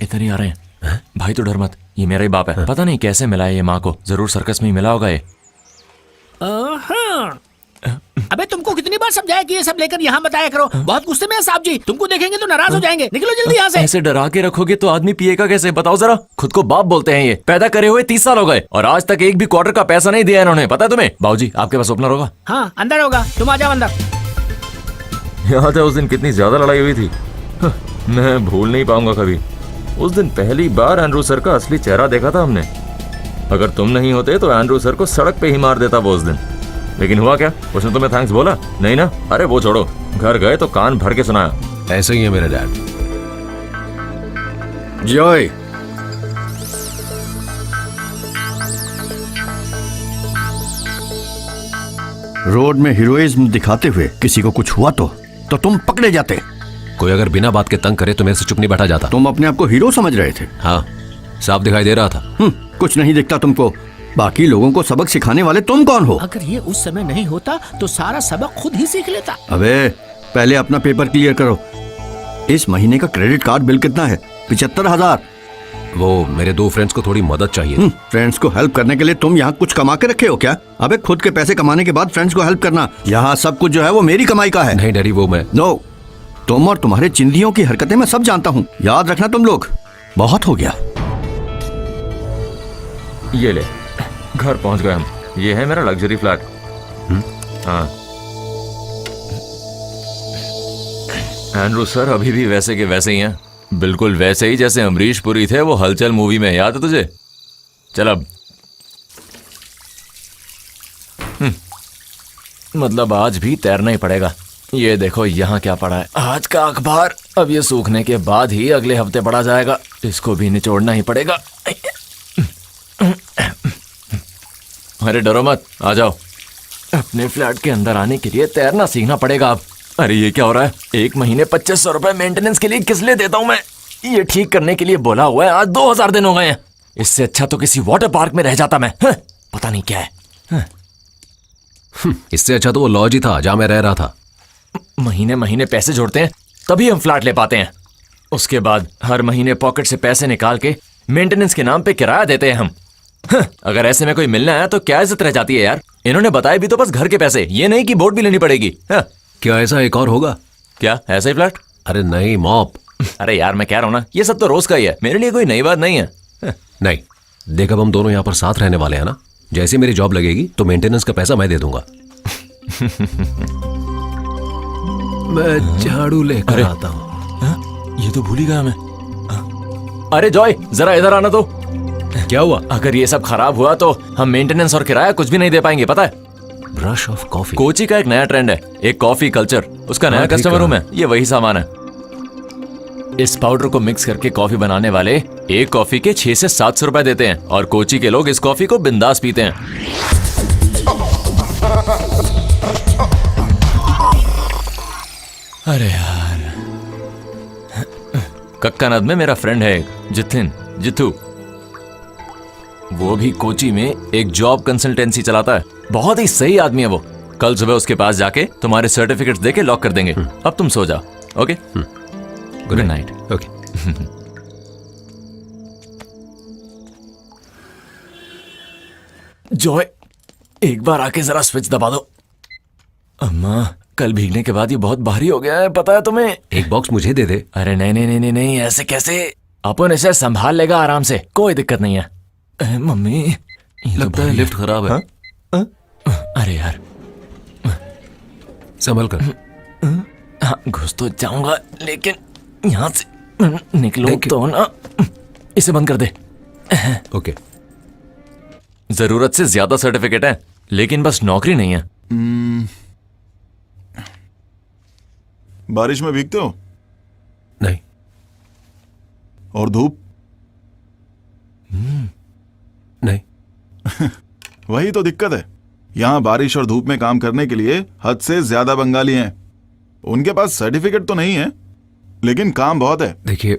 इधर ही आ रहे हैं। भाई तो डर मत, ये मेरा ही बाप है। पता नहीं कैसे मिला है ये माँ को, जरूर सर्कस में ही मिला होगा ये। अबे तुमको कितनी बार समझाया कि ये सब लेकर यहाँ बताया करो। बहुत गुस्से में है साहब जी, तुमको देखेंगे तो नाराज हो जाएंगे। निकलो जल्दी यहाँ से। ऐसे डरा के रखोगे तो आदमी पिएगा कैसे, बताओ जरा। खुद को बाप बोलते हैं ये। पैदा करे हुए 30 साल हो गए और आज तक एक भी क्वार्टर का पैसा नहीं दिया इन्होंने, पता है तुम्हें? बाबूजी आपके पास ओपनर होगा? हाँ अंदर होगा, तुम आ जाओ अंदर। याद है उस दिन कितनी ज्यादा लड़ाई हुई थी? मैं भूल नहीं पाऊंगा कभी। उस दिन पहली बार एंड्रू सर का असली चेहरा देखा था हमने। अगर तुम नहीं होते तो एंड्रू सर को सड़क पे ही मार देता वो उस दिन। लेकिन हुआ क्या? उसने तुम्हें थैंक्स बोला? नहीं ना? अरे वो छोड़ो, घर गए तो कान भर के सुनाया। ऐसे ही है मेरा डैड। जॉय, रोड में हीरोइज्म दिखाते हुए किसी को कुछ हुआ तो तुम पकड़े जाते। कोई अगर बिना बात के तंग करे तो मेरे से चुप नहीं बैठा जाता। तुम अपने आप को हीरो समझ रहे थे? हाँ, साफ दिखाई दे रहा था। कुछ नहीं दिखता तुमको। बाकी लोगों को सबक सिखाने वाले तुम कौन हो? अगर ये उस समय नहीं होता तो सारा सबक खुद ही सीख लेता। अबे पहले अपना पेपर क्लियर करो। इस महीने का क्रेडिट कार्ड बिल कितना है? 75,000। वो मेरे 2 फ्रेंड्स को थोड़ी मदद चाहिए। फ्रेंड्स को हेल्प करने के लिए तुम यहाँ कुछ कमा के रखे हो क्या? अबे खुद के पैसे कमाने के बाद फ्रेंड्स को हेल्प करना, यहाँ सब कुछ जो है वो मेरी कमाई का है। नहीं डैडी, वो मैं नो, तुम और तुम्हारे चिंदियों की हरकतें मैं सब जानता हूँ, याद रखना तुम लोग। बहुत हो गया। ये ले, घर पहुंच गए हम। ये है मेरा लग्जरी फ्लैट। हाँ, एंड्रू सर अभी भी वैसे के वैसे ही हैं, बिल्कुल वैसे ही जैसे अमरीश पुरी थे वो हलचल मूवी में, याद है तुझे? चल अब मतलब आज भी तैरना ही पड़ेगा। ये देखो यहाँ क्या पड़ा है, आज का अखबार। अब ये सूखने के बाद ही अगले हफ्ते पढ़ा जाएगा, इसको भी निचोड़ना ही पड़ेगा। अरे डरो मत, आ जाओ। अपने फ्लैट के अंदर आने के लिए तैरना सीखना पड़ेगा अब। अरे ये क्या हो रहा है? 1 महीने 2500 रुपए मेंटेनेंस के लिए किस लिए देता हूँ मैं? ये ठीक करने के लिए बोला हुआ है, आज 2000 दिन हो गए हैं। इससे अच्छा तो किसी वाटर पार्क में रह जाता मैं। पता नहीं क्या है। इससे अच्छा तो वो लॉज ही था जहां मैं रह रहा था। महीने महीने पैसे जोड़ते हैं तभी हम फ्लैट ले पाते हैं। उसके बाद हर महीने पॉकेट से पैसे निकाल के मेंटेनेंस के नाम पे किराया देते हैं हम। अगर ऐसे में कोई मिलना है तो क्या इज्जत रह जाती है यार। इन्होंने बताया भी तो बस घर के पैसे, ये नहीं कि बोर्ड भी लेनी पड़ेगी। क्या ऐसा एक और होगा? क्या ऐसा ही फ्लैट? अरे नहीं मॉप। अरे यार मैं कह रहा हूँ ना, ये सब तो रोज का ही है, मेरे लिए कोई नई बात नहीं है। नहीं देख, अब हम दोनों यहाँ पर साथ रहने वाले हैं ना। जैसे मेरी जॉब लगेगी तो मेंटेनेंस का पैसा मैं दे दूंगा। मैं झाड़ू लेकर आता हूँ। ये तो भूल ही गया मैं। अरे जॉय जरा इधर आना तो। क्या हुआ? अगर ये सब खराब हुआ तो हम मेंटेनेंस और किराया कुछ भी नहीं दे पाएंगे, पता है? ब्रश ऑफ कॉफी कोची का एक नया ट्रेंड है, एक कॉफी कल्चर। उसका नया कस्टमर हूं मैं, ये वही सामान है। इस पाउडर को मिक्स करके कॉफी बनाने वाले एक कॉफी के 600 से 700 रुपए देते हैं और कोची के लोग इस कॉफी को बिंदास पीते हैं। अरे यार, कक्कानद में मेरा फ्रेंड है जिथू। वो भी कोची में एक जॉब कंसल्टेंसी चलाता है। बहुत ही सही आदमी है वो। कल सुबह उसके पास जाके तुम्हारे सर्टिफिकेट्स देके लॉक कर देंगे। अब तुम सो जाओ। Okay, good night. Okay. Joy एक बार आके जरा स्विच दबा दो। अम्मा कल भीगने के बाद ये बहुत भारी हो गया है, पता है तुम्हें? एक बॉक्स मुझे दे दे। अरे नहीं, ऐसे कैसे? अपन इसे संभाल लेगा आराम से, कोई दिक्कत नहीं है। मम्मी लगता है लिफ्ट खराब है। अरे यार संभल कर। हाँ घुस तो जाऊंगा लेकिन यहाँ से निकलो तो ना। इसे बंद कर दे। ओके। जरूरत से ज्यादा सर्टिफिकेट है लेकिन बस नौकरी नहीं है। बारिश में भीगते हो? नहीं। और धूप? नहीं। वही तो दिक्कत है, यहाँ बारिश और धूप में काम करने के लिए हद से ज्यादा बंगाली हैं। उनके पास सर्टिफिकेट तो नहीं है लेकिन काम बहुत है। देखिए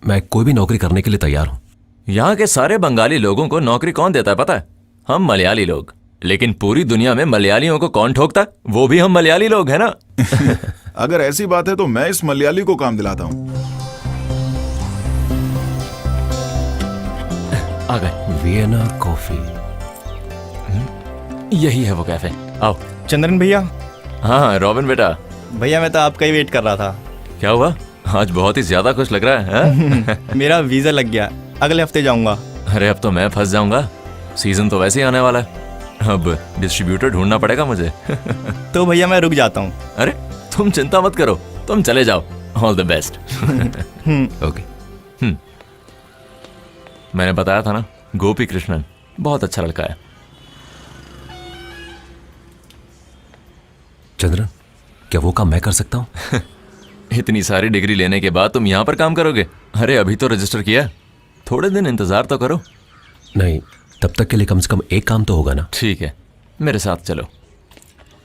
मैं कोई भी नौकरी करने के लिए तैयार हूँ। यहाँ के सारे बंगाली लोगों को नौकरी कौन देता है पता है? हम मलयाली लोग। लेकिन पूरी दुनिया में मलयालियों को कौन ठोकता है? वो भी हम मलयाली लोग हैं ना। अगर ऐसी बात है तो मैं इस मलयाली को काम दिलाता हूँ। आ गए। वियना कॉफी, यही है वो कैफे। आओ। चंद्रन भैया। हाँ रॉबिन बेटा। भैया मैं तो आपका ही वेट कर रहा था। क्या हुआ? आज बहुत ही ज्यादा खुश लग रहा है। मेरा वीजा लग गया, अगले हफ्ते जाऊंगा। अरे अब तो मैं फंस जाऊंगा, सीजन तो वैसे ही आने वाला है। अब डिस्ट्रीब्यूटर ढूंढना पड़ेगा मुझे। तो भैया मैं रुक जाता हूँ। अरे तुम चिंता मत करो, तुम चले जाओ। All the best. ओके। मैंने बताया था ना, गोपी कृष्णन बहुत अच्छा लड़का है। चंद्रन क्या वो काम मैं कर सकता हूँ? इतनी सारी डिग्री लेने के बाद तुम यहाँ पर काम करोगे? अरे अभी तो रजिस्टर किया, थोड़े दिन इंतजार तो करो। नहीं, तब तक के लिए कम से कम एक काम तो होगा ना। ठीक है, मेरे साथ चलो।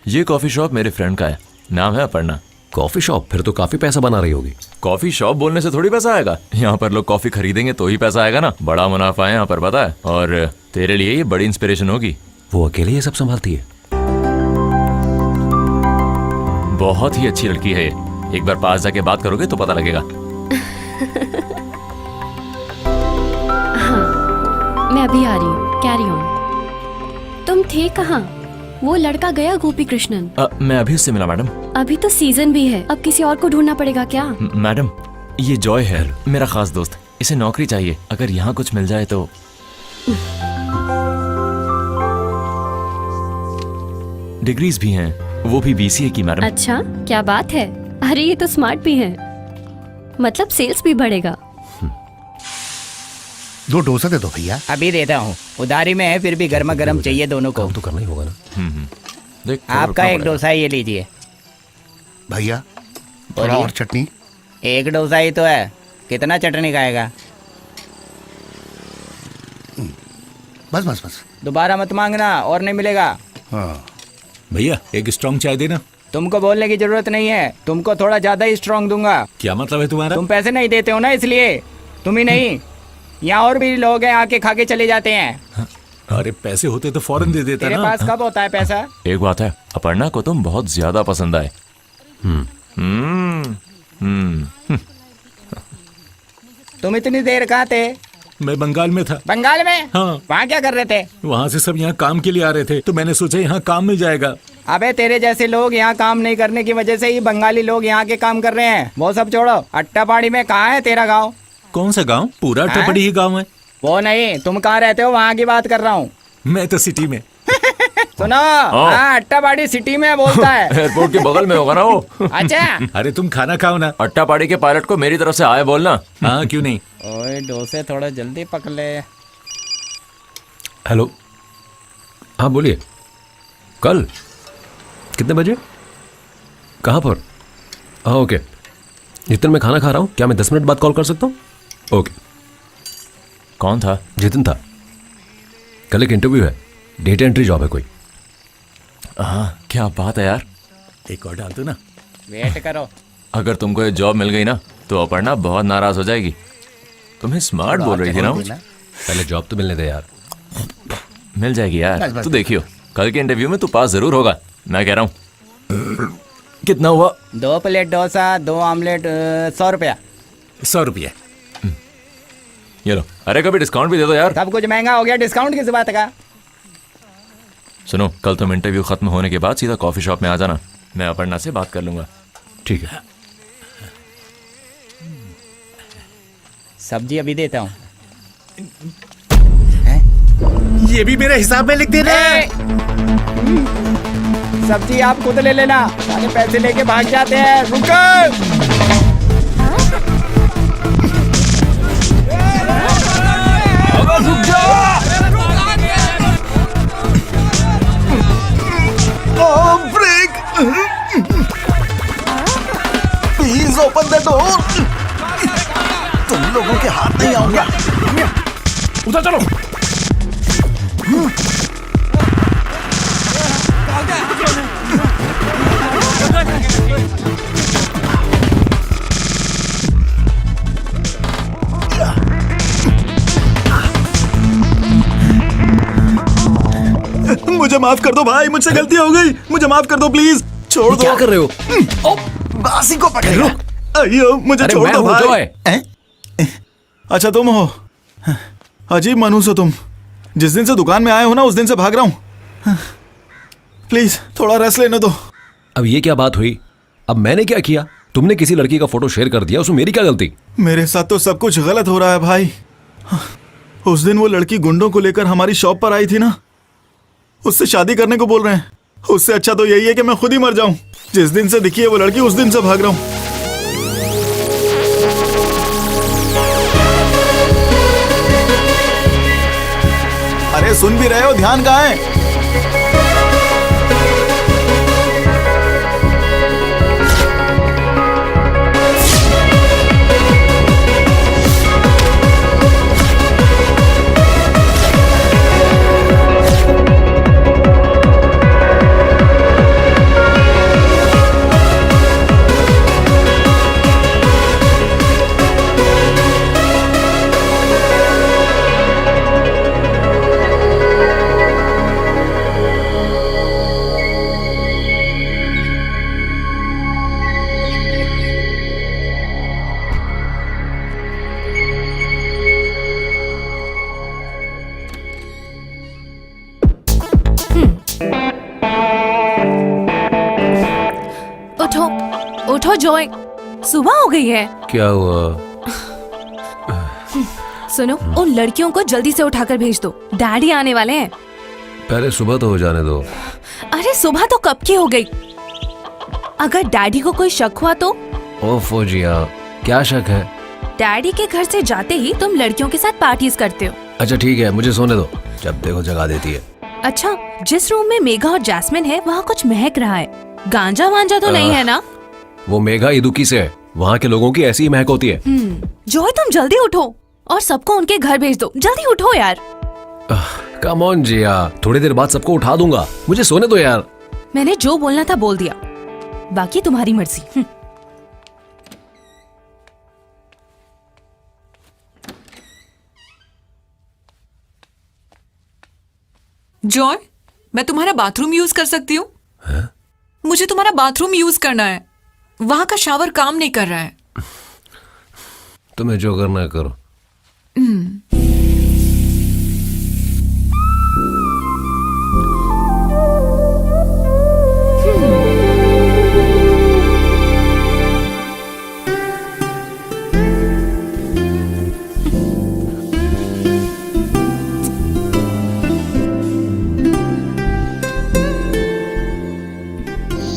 ये कॉफी शॉप मेरे फ्रेंड का है, नाम है अपर्णा। Coffee shop? फिर तो काफी पैसा बना रही होगी। कॉफी शॉप बोलने से थोड़ी पैसा आएगा, यहाँ पर लोग कॉफी खरीदेंगे तो ही पैसा आएगा ना। बड़ा मुनाफा है यहाँ पर, पता है। और तेरे लिए ये बड़ी इंस्पिरेशन होगी। वो अकेले ये सब संभालती है? बहुत ही अच्छी लड़की है ये, एक बार पास जाके बात करोगे तो पता लगेगा। मैं अभी आ रही हूँ, कैरी ऑन। तुम थे कहाँ? वो लड़का गया गोपी कृष्णन? मैं अभी उससे मिला मैडम। अभी तो सीजन भी है, अब किसी और को ढूंढना पड़ेगा क्या? मैडम, ये जॉय है, मेरा खास दोस्त। इसे नौकरी चाहिए, अगर यहाँ कुछ मिल जाए तो। डिग्रीज भी हैं, वो भी BCA की मैडम। अच्छा, क्या बात है। अरे ये तो स्मार्ट भी है, मतलब सेल्स भी बढ़ेगा। 2 डोसा दे दो भैया। अभी देता हूँ, उधारी में है, फिर भी गर्मा गर्म चाहिए दोनों को। तो करना ही होगा ना। देख, आपका एक डोसा ये लीजिए। भैया थोड़ा और चटनी। एक डोसा ही तो है, कितना चटनी खाएगा? बस बस बस। दोबारा मत मांगना, और नहीं मिलेगा। हाँ भैया एक स्ट्रॉन्ग चाय देना। तुमको बोलने की जरूरत नहीं है, तुमको थोड़ा ज्यादा ही स्ट्रॉन्ग दूंगा। क्या मतलब है तुम्हारा? तुम पैसे नहीं देते हो ना, इसलिए। तुम ही नहीं, यहाँ और भी लोग हैं, आके खा के चले जाते हैं। अरे पैसे होते तो फौरन दे देता तेरे ना। पास कब होता है पैसा? एक बात है, अपर्णा को तुम बहुत ज्यादा पसंद आए। तुम इतनी देर कहाँ थे? मैं बंगाल में था। बंगाल में? हाँ। वहाँ क्या कर रहे थे? वहाँ से सब यहाँ काम के लिए आ रहे थे, तो मैंने सोचा यहाँ काम मिल जाएगा। अबे तेरे जैसे लोग यहाँ काम नहीं करने की वजह से ही बंगाली लोग यहाँ के काम कर रहे हैं। वो सब छोड़ो, अट्टापाड़ी में कहाँ है तेरा गाँव? कौन सा गाँव? पूरा अट्टापाड़ी ही गाँव है। वो नहीं, तुम कहाँ रहते हो, वहाँ की बात कर रहा हूँ। मैं तो सिटी में। सुनो, हाँ अट्टापाड़ी सिटी में बोलता है। एयरपोर्ट के बगल में होगा ना वो। अच्छा। अरे तुम खाना खाओ ना। अट्टापाड़ी के पायलट को मेरी तरफ से आए बोलना। हाँ क्यों नहीं। ओए डोसे थोड़ा जल्दी पक ले। हेलो, हाँ बोलिए। कल कितने बजे? कहाँ पर? हाँ ओके। जितन मैं खाना खा रहा हूँ, क्या मैं 10 मिनट बाद कॉल कर सकता हूँ? ओके। कौन था? जितिन था। कल एक इंटरव्यू है, डेटा एंट्री जॉब है कोई। हाँ क्या बात है यार। एक और डाल दो ना। वेट करो। अगर तुमको ये जॉब मिल गई ना तो अपर्णा बहुत नाराज हो जाएगी। तुम्हें स्मार्ट बोल रही थी ना। पहले जॉब तो मिलने दे यार। मिल जाएगी यार, तू देखियो, कल के इंटरव्यू में तू पास जरूर होगा, मैं कह रहा हूँ। कितना हुआ? 2 प्लेट डोसा, 2 ऑमलेट, 100 रुपया। 100 रुपया। ये लो। अरे कभी डिस्काउंट भी दे दो यार। सब कुछ महंगा हो गया, डिस्काउंट किस बात का? सुनो, कल तुम इंटरव्यू खत्म होने के बाद सीधा कॉफी शॉप में आ जाना, मैं अपर्णा से बात कर लूंगा। ठीक है। सब्जी अभी देता हूँ। ये भी मेरे हिसाब में लिख देना। सब्जी आप खुद ले लेना, सारे पैसे लेके भाग जाते हैं। रुको। रुक जा। Break. Please open the door. तुम लोगों के हाथ नहीं आऊंगा। उधर चलो। मुझे माफ कर दो भाई, मुझसे गलती हो गई, मुझे माफ कर दो प्लीज, छोड़ दो। क्या कर रहे हो? बासी को पकड़ो। अयो मुझे अरे छोड़ मैं दो हूँ, भाई। जॉय। अच्छा तुम हो, अजीब मनुष्य हो तुम। जिस दिन से दुकान में आए हो ना, उस दिन से भाग रहा हूँ। प्लीज थोड़ा रेस्ट लेने दो। अब ये क्या बात हुई? अब मैंने क्या किया? तुमने किसी लड़की का फोटो शेयर कर दिया, उसमें मेरी क्या गलती? मेरे साथ तो सब कुछ गलत हो रहा है भाई। उस दिन वो लड़की गुंडों को लेकर हमारी शॉप पर आई थी ना, उससे शादी करने को बोल रहे हैं। उससे अच्छा तो यही है कि मैं खुद ही मर जाऊं। जिस दिन से दिखी है वो लड़की, उस दिन से भाग रहा हूं। अरे सुन भी रहे हो? ध्यान कहाँ है? उठो उठो जॉय, सुबह हो गई है। क्या हुआ? सुनो, उन लड़कियों को जल्दी से उठाकर भेज दो, डैडी आने वाले हैं। पहले सुबह तो हो जाने दो। अरे सुबह तो कब की हो गई। अगर डैडी को कोई शक हुआ तो? ओफो जिया, क्या शक है? डैडी के घर से जाते ही तुम लड़कियों के साथ पार्टीज करते हो। अच्छा ठीक है, मुझे सोने दो, जब देखो जगा देती है। अच्छा, जिस रूम में मेघा और जैस्मिन है वहाँ कुछ महक रहा है, गांजा वांजा तो नहीं है ना? वो मेघा इदुकी से है, वहाँ के लोगों की ऐसी ही महक होती है। जॉय तुम जल्दी उठो और सबको उनके घर भेज दो, जल्दी उठो यार। कम ऑन जिया, थोड़ी देर बाद सबको उठा दूंगा, मुझे सोने दो यार। मैंने जो बोलना था बोल दिया, बाकी तुम्हारी मर्जी। जॉय, मैं तुम्हारा बाथरूम यूज कर सकती हूँ? मुझे तुम्हारा बाथरूम यूज करना है, वहां का शावर काम नहीं कर रहा है। तुम्हें जो करना है करो।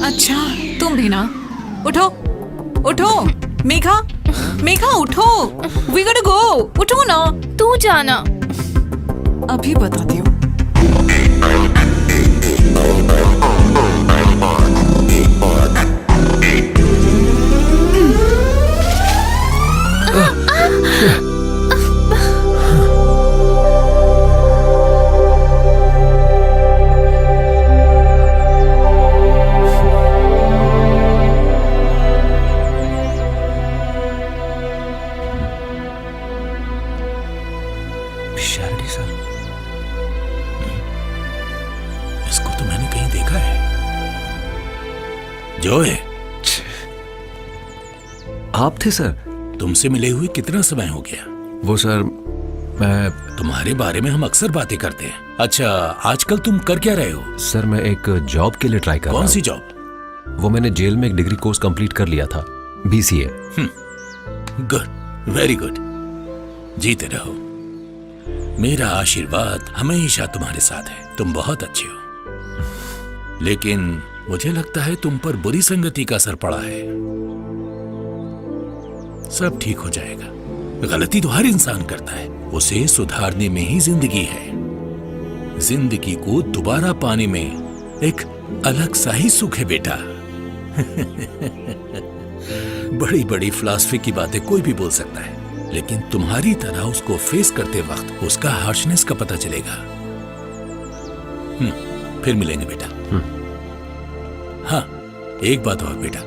अच्छा, तुम भी ना? उठो उठो, मेघा मेघा उठो, वी गोट गो, उठो ना। तू जाना। अभी बताती हूँ। इसको तो मैंने कहीं देखा है। जॉय, आप थे सर? तुमसे मिले हुए कितना समय हो गया? वो सर, मैं तुम्हारे बारे में हम अक्सर बातें करते हैं। अच्छा, आजकल तुम कर क्या रहे हो? सर मैं एक जॉब के लिए ट्राई कर रहा हूँ। कौन सी जॉब? वो मैंने जेल में एक डिग्री कोर्स कंप्लीट कर लिया था, BCA। गुड, वेरी गुड, जीते रहो। मेरा आशीर्वाद हमेशा तुम्हारे साथ है, तुम बहुत अच्छे हो। लेकिन मुझे लगता है तुम पर बुरी संगति का असर पड़ा है। सब ठीक हो जाएगा। गलती तो हर इंसान करता है, उसे सुधारने में ही जिंदगी है। जिंदगी को दोबारा पाने में एक अलग सा ही सुख है बेटा। बड़ी बड़ी फिलॉसफी की बातें कोई भी बोल सकता है, लेकिन तुम्हारी तरह उसको फेस करते वक्त उसका हार्शनेस का पता चलेगा। फिर मिलेंगे बेटा। हाँ, एक बात और बेटा,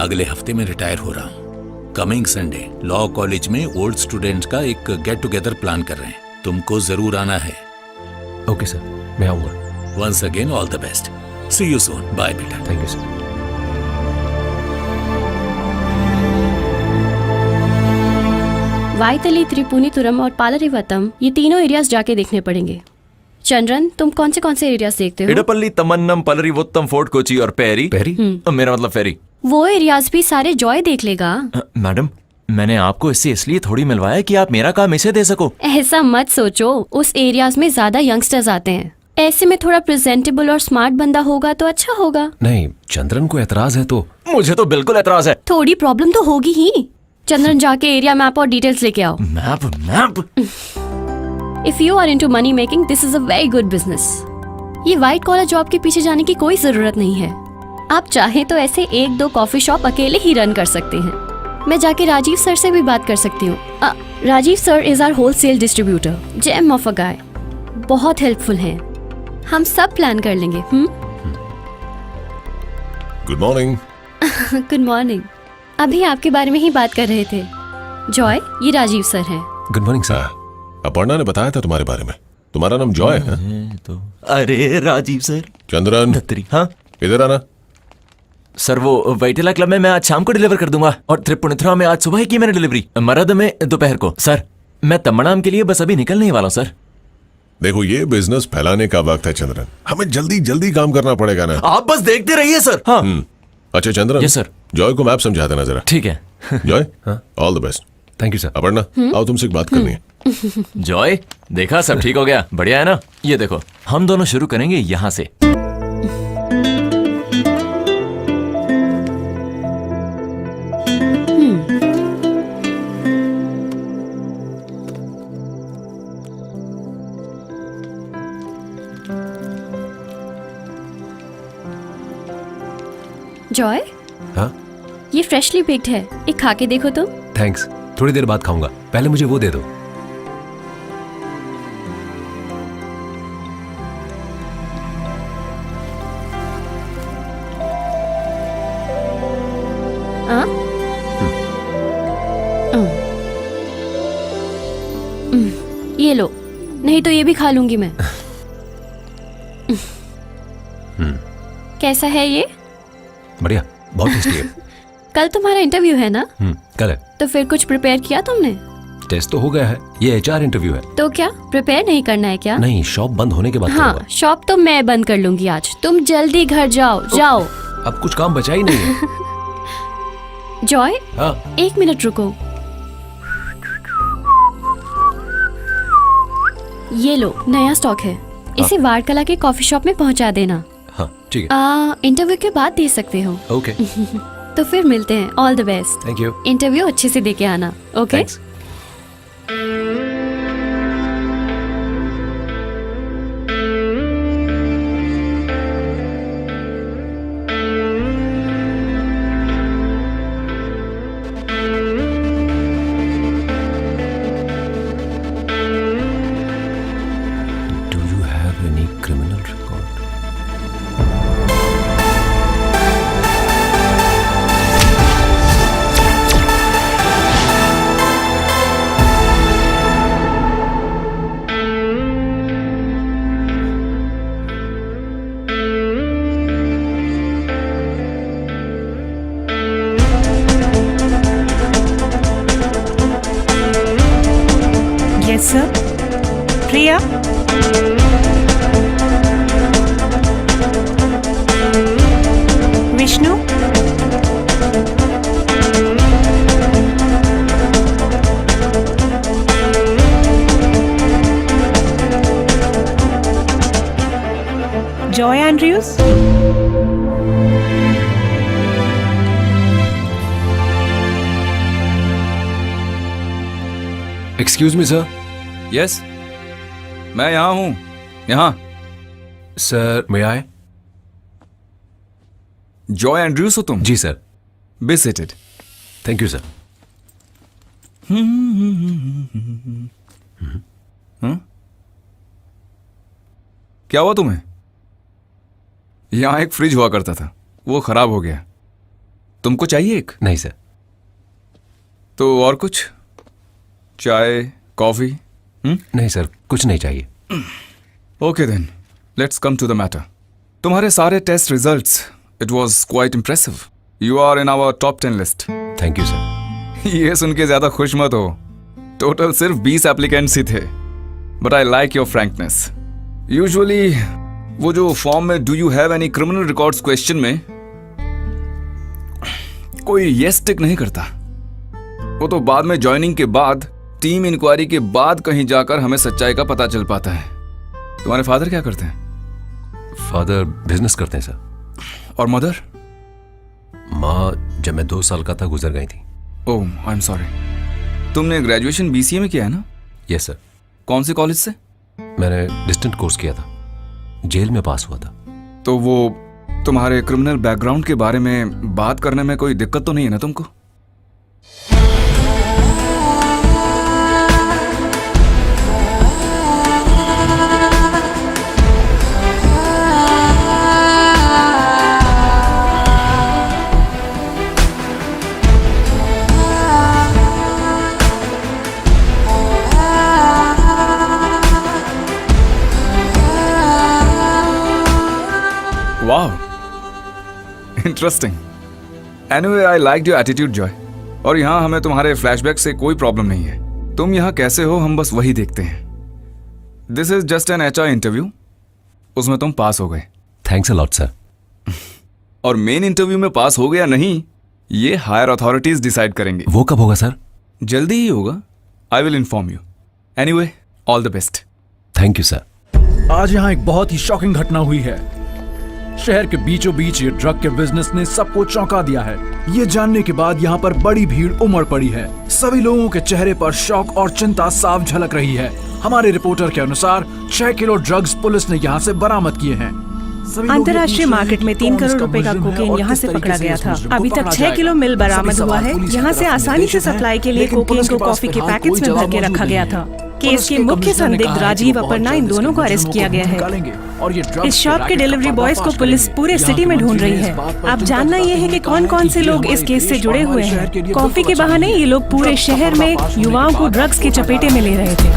अगले हफ्ते में रिटायर हो रहा हूं। कमिंग संडे लॉ कॉलेज में ओल्ड स्टूडेंट्स का एक गेट टुगेदर प्लान कर रहे हैं, तुमको जरूर आना है। ओके सर, मैं आऊंगा। Once again all the best, see you soon, bye बेटा। Thank you sir. Vyttila, Tripunithura और पालरिवतम, ये तीनों एरियाज जाके देखने पड़ेंगे। चंद्रन, तुम कौन से एरियाज देखते हो? इडपल्ली, तमन्नम, पलरीवुत्तम, फोर्ट कोची और पेरी। पेरी? मेरा मतलब फेरी। वो एरियाज भी सारे जॉय देख लेगा। मैडम, मैंने आपको इससे इसलिए थोड़ी मिलवाया कि आप मेरा काम इसे दे सको। ऐसा मत सोचो, उस एरियाज में ज्यादा यंगस्टर्स आते हैं, ऐसे में थोड़ा प्रेजेंटेबल और स्मार्ट बंदा होगा तो अच्छा होगा। नहीं, चंद्रन को एतराज है तो? मुझे तो बिल्कुल एतराज है। थोड़ी प्रॉब्लम तो होगी ही। चंद्रन, जाके एरिया मैप और डिटेल्स लेके आओ। Map? If you are into money making, this is a very good business. ये व्हाइट कॉलर जॉब के पीछे जाने की कोई जरूरत नहीं है। आप चाहे तो ऐसे 1-2 कॉफी शॉप अकेले ही रन कर सकते हैं। मैं जाके राजीव सर से भी बात कर सकती हूँ। Rajiv sir is our wholesale distributor, gem of a guy, बहुत हेल्पफुल हैं। हम सब प्लान कर लेंगे। Good morning. Good morning. अभी आपके बारे में ही बात कर रहे थे। जॉय, ये राजीव सर हैं। Good morning sir. अपर्णा ने बताया था तुम्हारे बारे में। तुम्हारा नाम जॉय है? तो अरे राजीव सर। चंद्रन, हाँ इधर आना। सर, वो वाइटेला क्लब में मैं आज शाम को डिलीवर कर दूंगा, और त्रिपुनिथुरा में आज सुबह ही की मैंने डिलीवरी, मरद में दोपहर को। सर, मैं तमन्नाम के लिए बस अभी निकलने ही वाला हूँ सर। देखो, ये बिजनेस फैलाने का वक्त है चंद्रन, हमें जल्दी जल्दी काम करना पड़ेगा ना। आप बस देखते रहिए सर। हाँ। अच्छा चंद्रन। Yes sir. जॉय को मैप समझा देना जरा। ठीक है। Joy, all the best. Thank you sir. Aparna, आओ तुमसे एक बात करनी है। जॉय, देखा सब ठीक हो गया, बढ़िया है ना? ये देखो, हम दोनों शुरू करेंगे यहाँ से। जॉय, हाँ ये फ्रेशली बेक्ड है, एक खा के देखो तो। थैंक्स, थोड़ी देर बाद खाऊंगा, पहले मुझे वो दे दो। हाँ? ये लो, नहीं तो ये भी खा लूंगी मैं। कैसा है ये? बढ़िया, बहुत टेस्टी है। कल तुम्हारा इंटरव्यू है ना? कल है। तो फिर कुछ प्रिपेयर किया तुमने? टेस्ट तो हो गया है, ये एचआर इंटरव्यू है। तो क्या प्रिपेयर नहीं करना है क्या? नहीं, शॉप बंद होने के बाद हाँ, करूंगा। शॉप तो मैं बंद कर लूंगी आज। तुम जल्दी घर जाओ, जाओ। अब कुछ काम बचा ही नहीं है। जॉय, हाँ। 1 मिनट रुको। ये लो, नया स्टॉक है, इसे वाड़कला के कॉफी शॉप में पहुंचा देना। हाँ ठीक है। इंटरव्यू के बाद दे सकते हो। ओके। तो फिर मिलते हैं, all the best. Thank you. Interview अच्छे से दे के आना, okay? Thanks. Do you have any criminal record? Yes sir. Priya, Vishnu, Joy Andrews, excuse me sir. Yes, मैं यहाँ हूँ, यहाँ। Sir may I? Joy Andrews हो तुम? जी sir. Be seated. Thank you sir. क्या हुआ तुम्हें? यहाँ एक फ्रिज हुआ करता था, वो खराब हो गया। तुमको चाहिए एक? नहीं सर। तो और कुछ? चाय, कॉफी? नहीं सर, कुछ नहीं चाहिए। Okay then, let's come to the matter. तुम्हारे सारे test results, it was quite impressive. You are in our top 10 list. Thank you sir. ये सुन के ज्यादा खुश मत हो, टोटल सिर्फ 20 एप्लीकेंट्स ही थे। But I like your frankness. Usually वो जो फॉर्म में do you have any criminal records question में कोई येस टिक नहीं करता। वो तो बाद में ज्वाइनिंग के बाद, टीम इंक्वायरी के बाद कहीं जाकर हमें सच्चाई का पता चल पाता है। तुम्हारे फादर क्या करते हैं? फादर बिजनेस करते हैं सर। और मदर? माँ जब मैं 2 साल का था गुजर गई थी। ओह, आई एम सॉरी। तुमने ग्रेजुएशन BCA में किया है ना? Yes sir. कौन से कॉलेज से? मैंने डिस्टेंट कोर्स किया था, जेल में पास हुआ था। तो वो तुम्हारे क्रिमिनल बैकग्राउंड के बारे में बात करने में कोई दिक्कत तो नहीं है ना तुमको? वाह, interesting. Anyway, I like your attitude Joy. और यहाँ हमें तुम्हारे फ्लैशबैक से कोई प्रॉब्लम नहीं है। तुम यहाँ कैसे हो हम बस वही देखते हैं। This is just an HR interview, उसमें तुम पास हो गए। Thanks a lot sir. और मेन इंटरव्यू में पास हो गया नहीं, ये हायर अथॉरिटीज डिसाइड करेंगे। वो कब होगा सर? जल्दी ही होगा। I will inform you. Anyway, all the best. Thank you sir. आज यहाँ एक बहुत ही शॉकिंग घटना हुई है। शहर के बीचों बीच ये ड्रग के बिजनेस ने सबको चौंका दिया है। ये जानने के बाद यहाँ पर बड़ी भीड़ उमड़ पड़ी है। सभी लोगों के चेहरे पर शौक और चिंता साफ झलक रही है। हमारे रिपोर्टर के अनुसार 6 किलो ड्रग्स पुलिस ने यहाँ से बरामद किए हैं। अंतर्राष्ट्रीय मार्केट में 3 करोड़ रुपए का कोकेन यहाँ से पकड़ा गया था। अभी तक 6 किलो मिल बरामद हुआ है। यहाँ से आसानी से सप्लाई के लिए कोकेन को कॉफी के पैकेट्स में भर के रखा गया था। केस के मुख्य संदिग्ध राजीव अपर्णा इन दोनों को अरेस्ट किया गया है। इस शॉप के डिलीवरी बॉयज को पुलिस पूरे सिटी में ढूंढ रही है। अब जानना ये है कि कौन कौन से लोग इस केस से जुड़े हुए हैं। कॉफी के बहाने ये लोग पूरे शहर में युवाओं को ड्रग्स की चपेटे में ले रहे थे।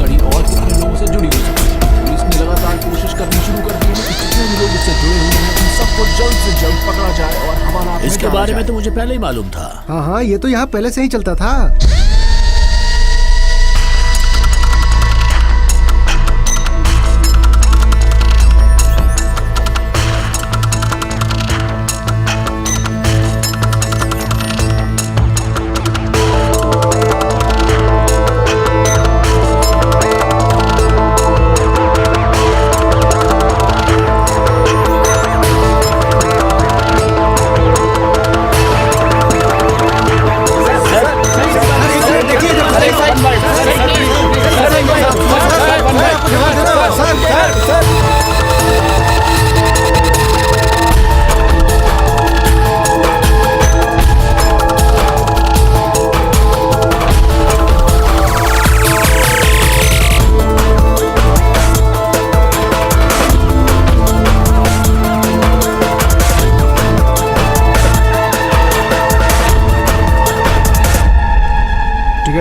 लगातार कोशिश करनी शुरू कर दी है कि जितने भी लोग इससे जुड़े हुए हैं उन सबको जल्द से जल्द पकड़ा जाए और हमारा इसके बारे में तो मुझे पहले ही मालूम था। हाँ, ये तो यहाँ पहले से ही चलता था।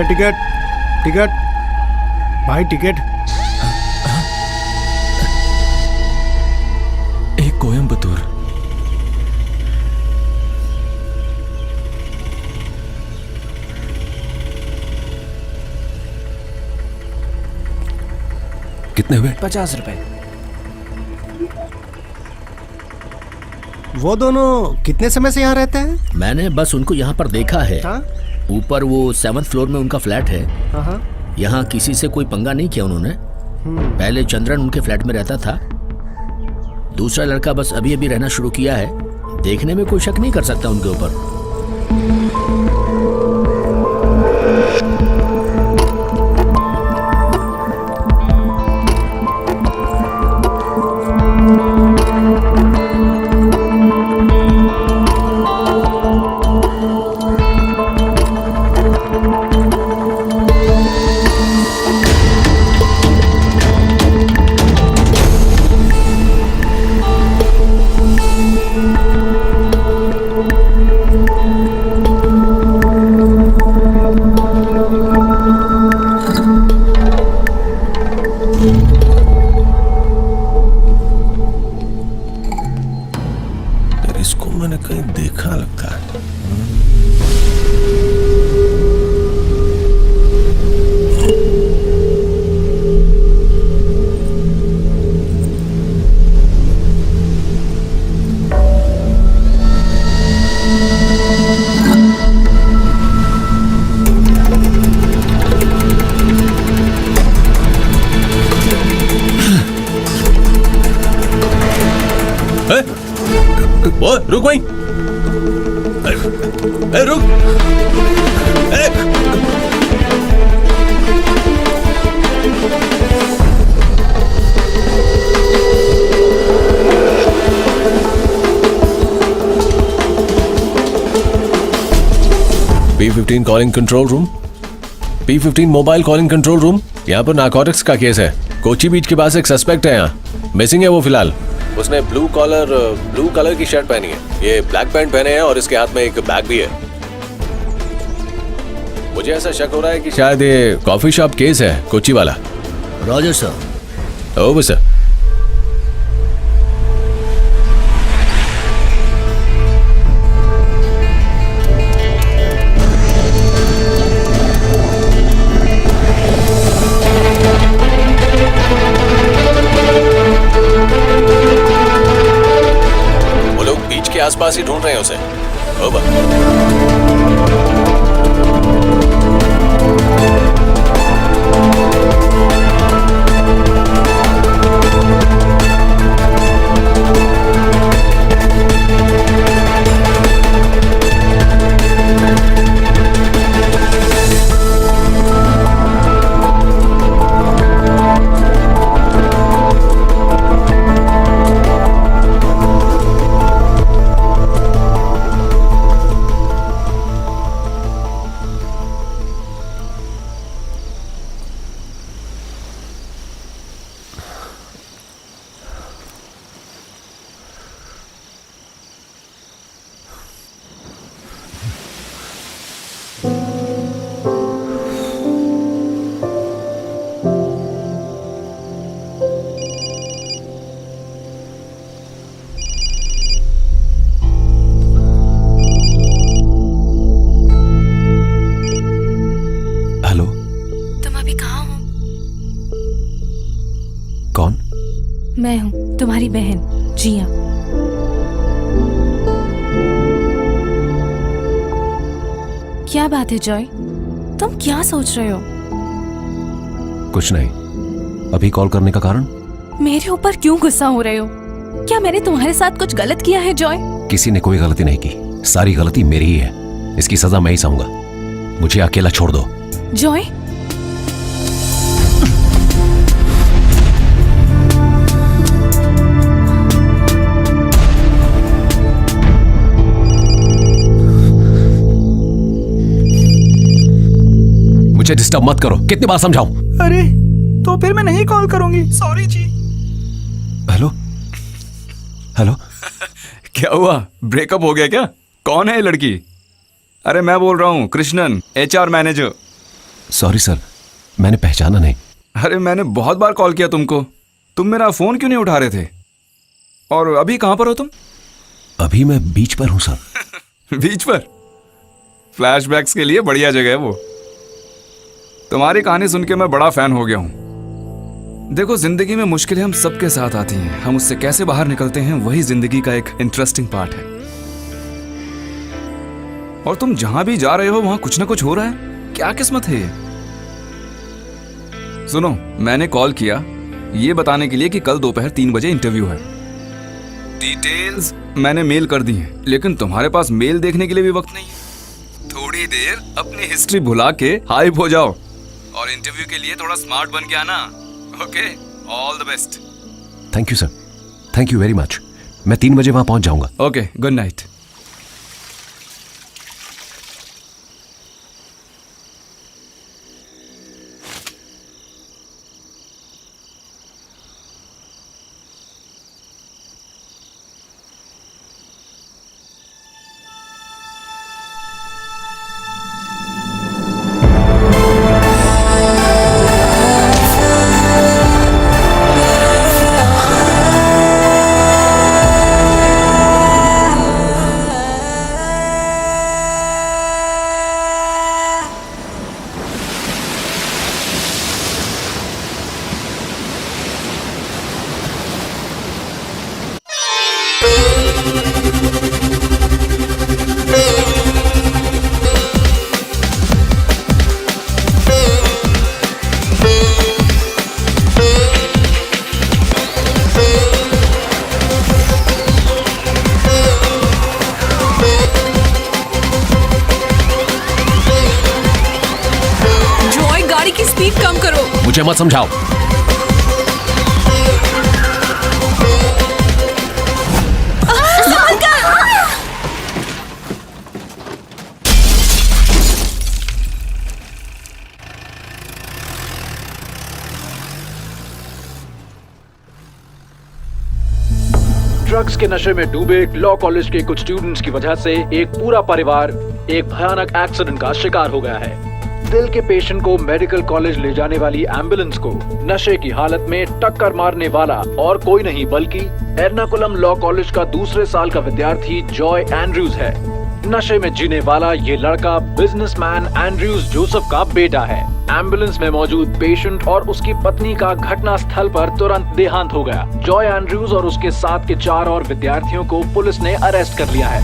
टिकट टिकट भाई, टिकट। एक कोयम्बतूर। कितने हुए? 50 रुपए। वो दोनों कितने समय से यहाँ रहते हैं? मैंने बस उनको यहाँ पर देखा है। ऊपर वो 7th फ्लोर में उनका फ्लैट है। यहाँ किसी से कोई पंगा नहीं किया उन्होंने। पहले चंद्रन उनके फ्लैट में रहता था। दूसरा लड़का बस अभी अभी रहना शुरू किया है। देखने में कोई शक नहीं कर सकता उनके ऊपर। इसको मैंने कहीं देखा लगता है। वो रुक वहीं। रुक। P15 calling control room. P15 mobile calling control room. यहाँ पर नारकोटिक्स का केस है। कोची बीच के पास एक सस्पेक्ट है, यहाँ मिसिंग है वो फिलहाल। उसने ब्लू कलर की शर्ट पहनी है, ये ब्लैक पैंट पहने हैं और इसके हाथ में एक बैग भी है। मुझे ऐसा शक हो रहा है कि शायद ये कॉफी शॉप केस है, कोची वाला। Roger sir. Over sir. आसपास ही ढूंढ रहे हैं उसे। ओवर। मैं हूँ तुम्हारी बहन जिया। क्या बात है जॉय, तुम क्या सोच रहे हो? कुछ नहीं। अभी कॉल करने का कारण? मेरे ऊपर क्यों गुस्सा हो रहे हो? क्या मैंने तुम्हारे साथ कुछ गलत किया है जॉय? किसी ने कोई गलती नहीं की, सारी गलती मेरी ही है। इसकी सजा मैं ही सहूंगा। मुझे अकेला छोड़ दो। जॉय, मुझे डिस्टर्ब मत करो। कितनी बार समझाऊं? अरे तो फिर मैं नहीं कॉल करूंगी, सॉरी जी। Hello hello. क्या हुआ, ब्रेकअप हो गया क्या? कौन है ये लड़की? अरे मैं बोल रहा हूँ Krishnan, HR manager. Sorry sir, मैंने पहचाना नहीं। अरे मैंने बहुत बार कॉल किया तुमको, तुम मेरा फोन क्यों नहीं उठा रहे थे? और अभी कहां पर हो तुम? अभी मैं बीच पर हूं सर। बीच पर? फ्लैशबैक्स के लिए बढ़िया जगह है वो। तुम्हारी कहानी सुन के मैं बड़ा फैन हो गया हूं। देखो, जिंदगी में मुश्किलें हम सबके साथ आती हैं, हम उससे कैसे बाहर निकलते हैं वही जिंदगी का एक इंटरेस्टिंग पार्ट है। और तुम जहां भी जा रहे हो वहां कुछ ना कुछ हो रहा है। क्या किस्मत है ये। सुनो, मैंने कॉल किया ये बताने के लिए कि कल दोपहर 3 बजे इंटरव्यू है। डिटेल्स मैंने मेल कर दी हैं, लेकिन तुम्हारे पास मेल देखने के लिए भी वक्त नहीं है। थोड़ी देर अपनी हिस्ट्री भुला के हाइप हो जाओ और इंटरव्यू के लिए थोड़ा स्मार्ट बन के आना। Okay, all the best. Thank you sir, thank you very much. मैं 3 बजे वहां पहुंच जाऊंगा। Okay, good night. मुझे मत समझाओ। ड्रग्स के नशे में डूबे लॉ कॉलेज के कुछ स्टूडेंट्स की वजह से एक पूरा परिवार एक भयानक एक्सीडेंट का शिकार हो गया है। दिल के पेशेंट को मेडिकल कॉलेज ले जाने वाली एम्बुलेंस को नशे की हालत में टक्कर मारने वाला और कोई नहीं बल्कि एर्नाकुलम लॉ कॉलेज का दूसरे साल का विद्यार्थी जॉय एंड्रयूज है। नशे में जीने वाला ये लड़का बिजनेसमैन एंड्रयूज जोसेफ का बेटा है। एम्बुलेंस में मौजूद पेशेंट और उसकी पत्नी का घटना स्थल पर तुरंत देहांत हो गया। जॉय एंड्रयूज और उसके साथ के 4 और विद्यार्थियों को पुलिस ने अरेस्ट कर लिया है।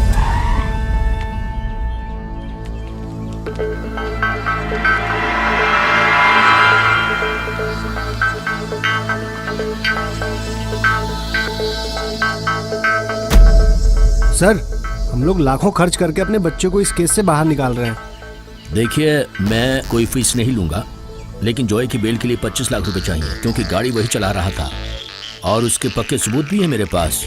सर, हम लोग लाखों खर्च करके अपने बच्चे को इस केस से बाहर निकाल रहे हैं। देखिए, मैं कोई फीस नहीं लूंगा, लेकिन जॉय की बेल के लिए 25 लाख रुपए चाहिए, क्योंकि गाड़ी वही चला रहा था और उसके पक्के सबूत भी है मेरे पास।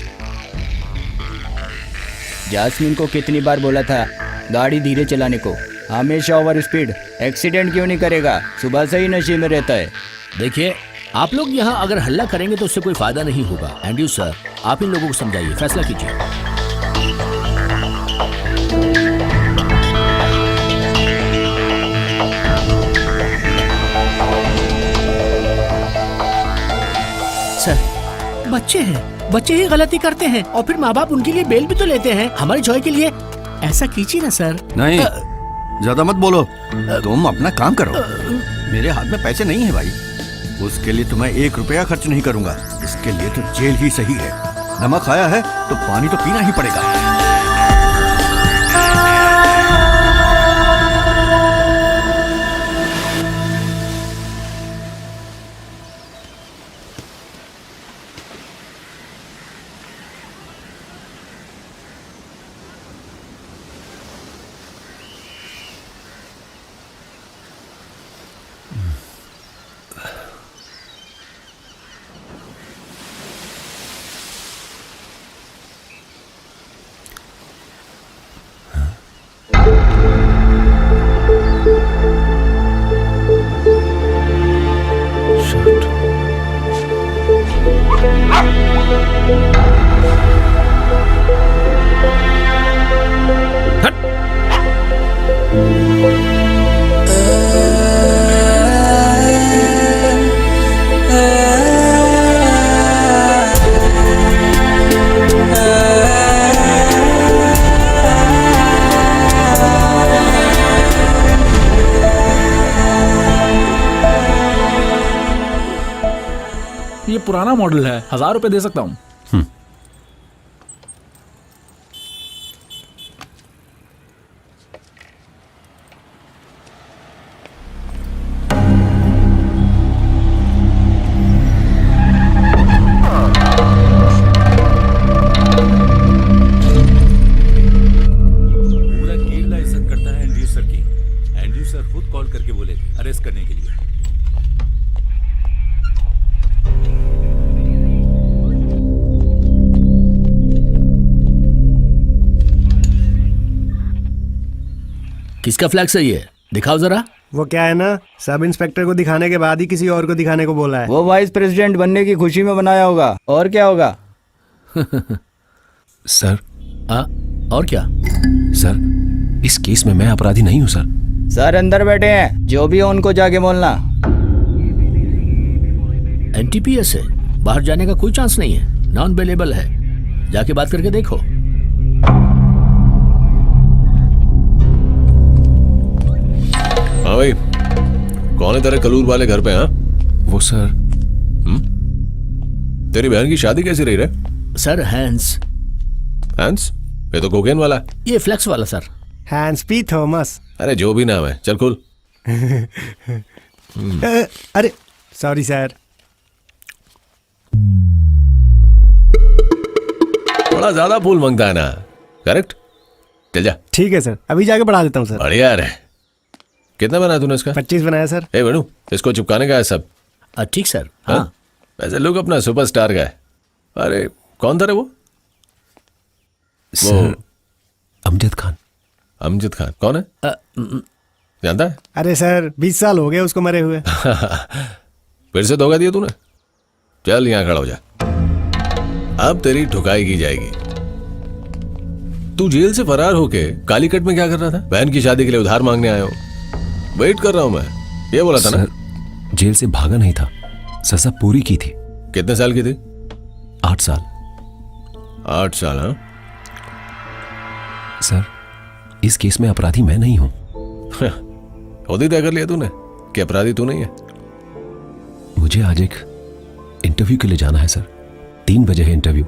जास्मिन को कितनी बार बोला था गाड़ी धीरे चलाने को, हमेशा ओवर स्पीड। एक्सीडेंट क्यों नहीं करेगा? सुबह से ही नशे में रहता है। देखिए, आप लोग यहाँ अगर हल्ला करेंगे तो उससे कोई फायदा नहीं होगा। एंड्रयू सर, आप इन लोगों को समझाइए, फैसला कीजिए। सर, बच्चे ही गलती करते हैं और फिर माँ बाप उनके लिए बेल भी तो लेते हैं। हमारी जॉय के लिए ऐसा कीजिए ना सर। नहीं, ज्यादा मत बोलो, तुम अपना काम करो। मेरे हाथ में पैसे नहीं है भाई, उसके लिए तुम्हें 1 रुपया खर्च नहीं करूंगा। इसके लिए तो जेल ही सही है। नमक खाया है तो पानी तो पीना ही पड़ेगा। ये पुराना मॉडल है, 1000 रुपए दे सकता हूँ। पूरा केरला इज्जत करता है एंड्रयू सर की। एंड्रयू सर खुद कॉल करके बोले अरेस्ट करने के लिए। किसका फ्लैक्स है ये? दिखाओ जरा। वो क्या है ना, सब इंस्पेक्टर को दिखाने के बाद ही किसी और को दिखाने को बोला है। वो वाइस प्रेसिडेंट बनने की खुशी में बनाया होगा, और क्या होगा? सर। और क्या? सर, इस केस में मैं अपराधी नहीं हूँ सर। सर अंदर बैठे हैं, जो भी हो उनको जाके बोलना। एनटीपीएस है, बाहर जाने का कोई चांस नहीं है, नॉन अवेलेबल है। जाके बात करके देखो। हाँ भाई, कौन है तेरे कलूर वाले घर पे? हाँ वो सर। तेरी बहन की शादी कैसी रही रे? Sir Hans. हैंस? ये तो कोकेन वाला। ये फ्लेक्स वाला सर। Hence P Thomas. अरे जो भी नाम है, चल खुल। अरे सॉरी सर। बड़ा ज्यादा फूल मांगता है ना, करेक्ट? चल जा। ठीक है सर, अभी जाके बढ़ा देता हूँ सर। बढ़िया है। कितना बनाया तूने इसका? 25 बनाया सर। ए वेणु, इसको चिपकाने का है सब। ठीक सर। हाँ वैसे लोग अपना सुपरस्टार का है। अरे कौन था रे वो? सर, अमजद खान। अमजद खान कौन है? जानता है? अरे सर 20 साल हो गए उसको मरे हुए। फिर से धोखा दिया तूने। चल यहाँ खड़ा हो जा, अब तेरी ठुकाई की जाएगी। तू जेल से फरार होके कालीकट में क्या कर रहा था? बहन की शादी के लिए उधार मांगने आया हो। वेट कर रहा हूं मैं, ये बोला था ना? जेल से भागा नहीं था, सजा पूरी की थी। कितने साल की थी? 8 साल। 8 साल? हाँ सर, इस केस में अपराधी मैं नहीं हूं। खुद ही तय कर लिया तूने। कि अपराधी तू नहीं है? मुझे आज एक इंटरव्यू के लिए जाना है सर। 3 बजे है इंटरव्यू।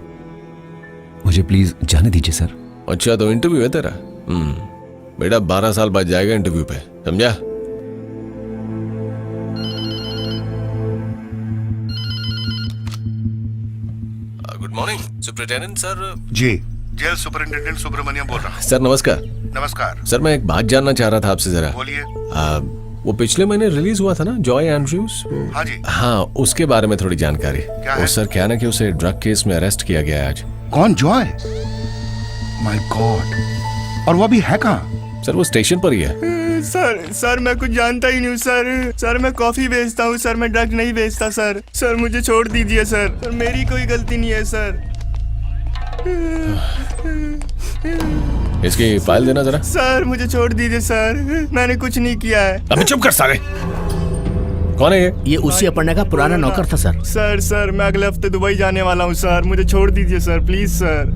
मुझे प्लीज जाने दीजिए सर। अच्छा तो इंटरव्यू है तेरा? बेटा 12 साल बाद जाएगा इंटरव्यू पे, समझा? Good morning superintendent sir. जी, जेल सुपरिंटेंडेंट सुब्रमण्यम बोल रहा हूँ। सर नमस्कार। नमस्कार सर मैं एक बात जानना चाह रहा था आपसे जरा। बोलिए। वो पिछले महीने रिलीज हुआ था ना जॉय एंड्रयूज? हाँ जी। हाँ उसके बारे में थोड़ी जानकारी। क्या वो है? सर क्या ना कि उसे ड्रग केस में अरेस्ट किया गया है आज। कौन, जॉय? माय गॉड, और वो अभी है कहाँ? सर वो स्टेशन पर ही है। सर मैं कुछ जानता ही नहीं सर मैं कॉफी बेचता हूँ सर, मैं ड्रग नहीं बेचता सर मुझे छोड़ दीजिए सर मेरी कोई गलती नहीं है सर। इसकी फाइल देना जरा। सर मुझे छोड़ दीजिए सर, मैंने कुछ नहीं किया है। अबे चुप कर साले। कौन है ये? ये उसी अपर्णा का पुराना नौकर था सर। सर मैं अगले हफ्ते दुबई जाने वाला हूँ सर, मुझे छोड़ दीजिए सर प्लीज सर।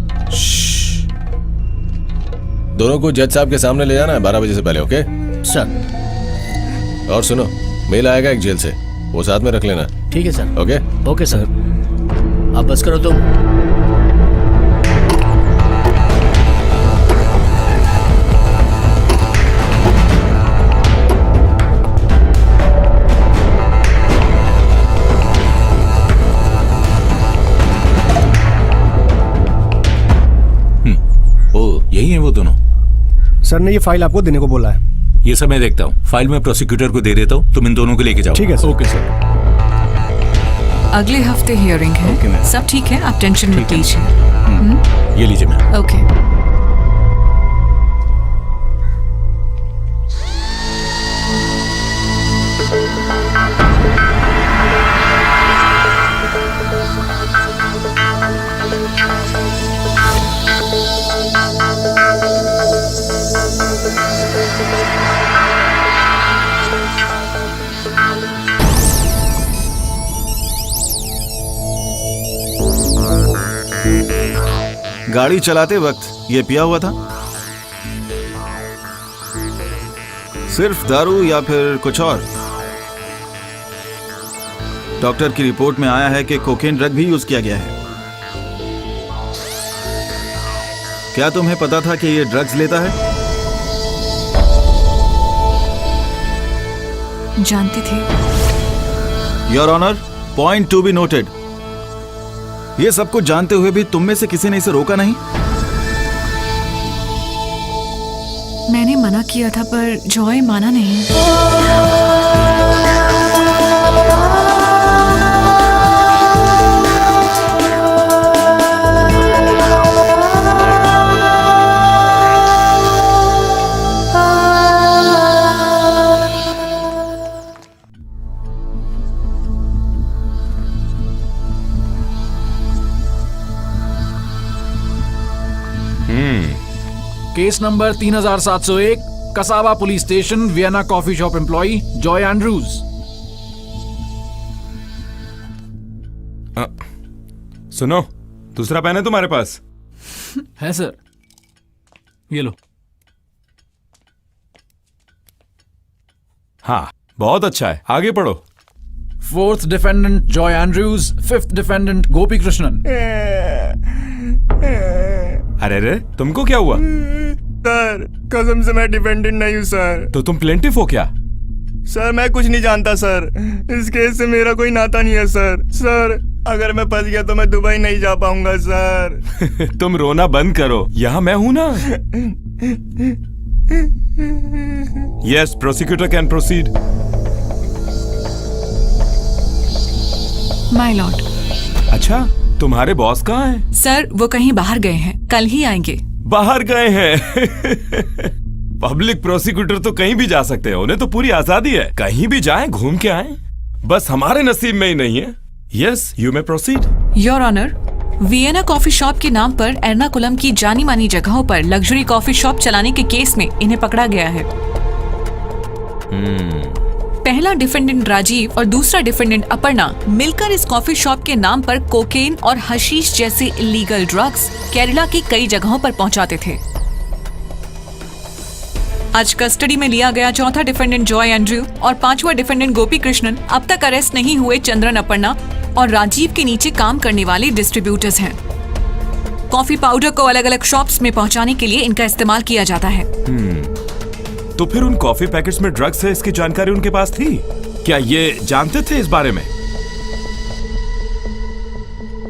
दोनों को जज साहब के सामने ले जाना है 12 बजे से पहले, ओके सर? और सुनो, मेल आएगा एक जेल से, वो साथ में रख लेना। ठीक है सर। Okay okay sir. अब बस करो तुम। यही है वो दोनों? सर ने ये फाइल आपको देने को बोला है। ये सब मैं देखता हूँ, फाइल में प्रोसिक्यूटर को दे देता हूँ, तुम इन दोनों को लेके जाओ। ठीक है सर। Okay sir. अगले हफ्ते हियरिंग है। सब ठीक है, आप टेंशन मत लीजिए। ये लीजिए मैम। ओके। गाड़ी चलाते वक्त ये पिया हुआ था? सिर्फ दारू या फिर कुछ और? डॉक्टर की रिपोर्ट में आया है कि कोकेन ड्रग भी यूज किया गया है। क्या तुम्हें पता था कि ये ड्रग्स लेता है? जानती थी। Your honour, point to be noted. ये सब कुछ जानते हुए भी तुम में से किसी ने इसे रोका नहीं? मैंने मना किया था पर जॉय माना नहीं। Case number 3701, Kasaba police station, Vienna coffee shop employee Joy Andrews. सुनो, दूसरा पेन है तुम्हारे पास? है सर, ये लो। हाँ, बहुत अच्छा है, आगे पढ़ो। 4th defendant Joy Andrews, 5th defendant Gopi Krishnan. अरे रे, तुमको क्या हुआ? सर कसम से मैं डिपेंडेंट नहीं हूँ सर। तो तुम प्लेंटिफ हो क्या? सर मैं कुछ नहीं जानता सर, इस केस से मेरा कोई नाता नहीं है सर अगर मैं फंस गया तो मैं दुबई नहीं जा पाऊंगा सर। तुम रोना बंद करो, यहाँ मैं हूं ना। Yes, prosecutor can proceed. My Lord. अच्छा, तुम्हारे बॉस कहाँ हैं? सर वो कहीं बाहर गए हैं, कल ही आएंगे। बाहर गए हैं? पब्लिक प्रोसिक्यूटर तो कहीं भी जा सकते हैं, उन्हें तो पूरी आजादी है, कहीं भी जाएं, घूम के आएं। बस हमारे नसीब में ही नहीं है। Yes, you may proceed. Your honour, Vienna coffee shop के नाम पर एर्नाकुलम की जानी मानी जगहों पर लग्जरी कॉफी शॉप चलाने के केस में इन्हें पकड़ा गया है। पहला डिफेंडेंट राजीव और दूसरा डिफेंडेंट अपर्णा मिलकर इस कॉफी शॉप के नाम पर कोकेन और हशीश जैसे इलीगल ड्रग्स केरला की कई जगहों पर पहुंचाते थे। आज कस्टडी में लिया गया चौथा डिफेंडेंट जॉय एंड्रयू और पांचवा डिफेंडेंट गोपी कृष्णन अब तक अरेस्ट नहीं हुए चंद्रन अपर्णा और राजीव के नीचे काम करने वाले डिस्ट्रीब्यूटर्स हैं। कॉफी पाउडर को अलग अलग शॉप्स में पहुंचाने के लिए इनका इस्तेमाल किया जाता है। तो फिर उन कॉफी पैकेट्स में ड्रग्स है इसकी जानकारी उनके पास थी? क्या ये जानते थे इस बारे में?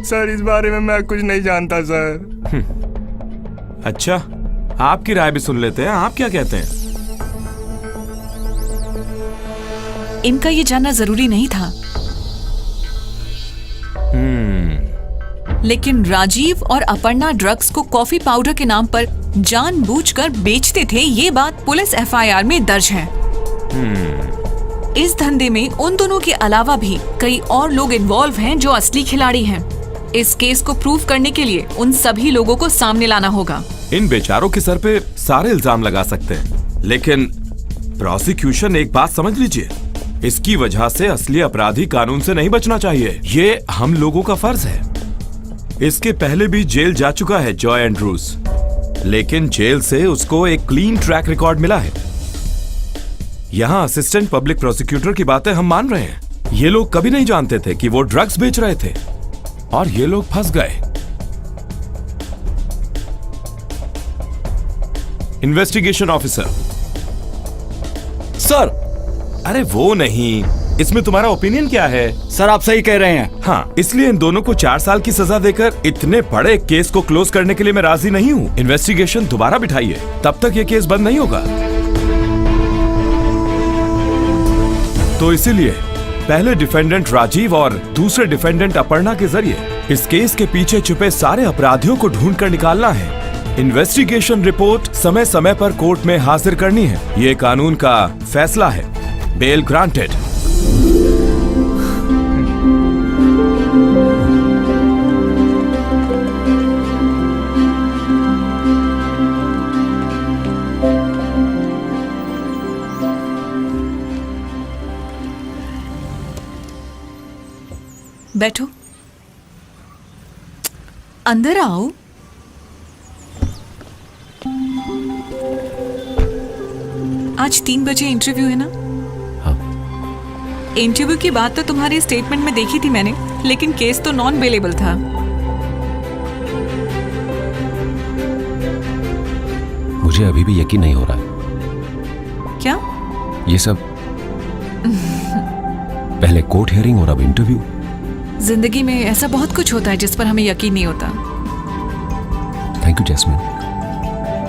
सर इस बारे में मैं कुछ नहीं जानता सर। अच्छा, आपकी राय भी सुन लेते हैं। आप क्या कहते हैं? इनका ये जानना जरूरी नहीं था, लेकिन राजीव और अपर्णा ड्रग्स को कॉफी पाउडर के नाम पर जानबूझकर बेचते थे, ये बात पुलिस एफआईआर में दर्ज है। इस धंधे में उन दोनों के अलावा भी कई और लोग इन्वॉल्व हैं जो असली खिलाड़ी हैं। इस केस को प्रूव करने के लिए उन सभी लोगों को सामने लाना होगा। इन बेचारों के सर पे सारे इल्जाम लगा सकते हैं, लेकिन प्रोसिक्यूशन एक बात समझ लीजिए, इसकी वजह से असली अपराधी कानून से नहीं बचना चाहिए। ये हम लोगों का फर्ज है। इसके पहले भी जेल जा चुका है जॉय एंड्रूज, लेकिन जेल से उसको एक क्लीन ट्रैक रिकॉर्ड मिला है। यहाँ असिस्टेंट पब्लिक प्रोसिक्यूटर की बातें हम मान रहे हैं। ये लोग कभी नहीं जानते थे कि वो ड्रग्स बेच रहे थे और ये लोग फंस गए। Investigation officer sir. अरे वो नहीं, इसमें तुम्हारा ओपिनियन क्या है? सर आप सही कह रहे हैं। हाँ, इसलिए इन दोनों को 4 साल की सजा देकर इतने बड़े केस को क्लोज करने के लिए मैं राजी नहीं हूँ। इन्वेस्टिगेशन दोबारा बिठाइए, तब तक ये केस बंद नहीं होगा। तो इसीलिए पहले डिफेंडेंट राजीव और दूसरे डिफेंडेंट अपर्णा के जरिए इस केस के पीछे छुपे सारे अपराधियों को ढूंढ कर निकालना है। इन्वेस्टिगेशन रिपोर्ट समय समय पर कोर्ट में हाजिर करनी है। ये कानून का फैसला है। Bell granted. बैठो, अंदर आओ। आज 3 बजे इंटरव्यू है ना? हाँ। इंटरव्यू की बात तो तुम्हारे स्टेटमेंट में देखी थी मैंने, लेकिन केस तो नॉन बेलेबल था। मुझे अभी भी यकीन नहीं हो रहा है। क्या? ये सब पहले कोर्ट हियरिंग और अब इंटरव्यू। जिंदगी में ऐसा बहुत कुछ होता है जिस पर हमें यकीन नहीं होता। Thank you Jasmine.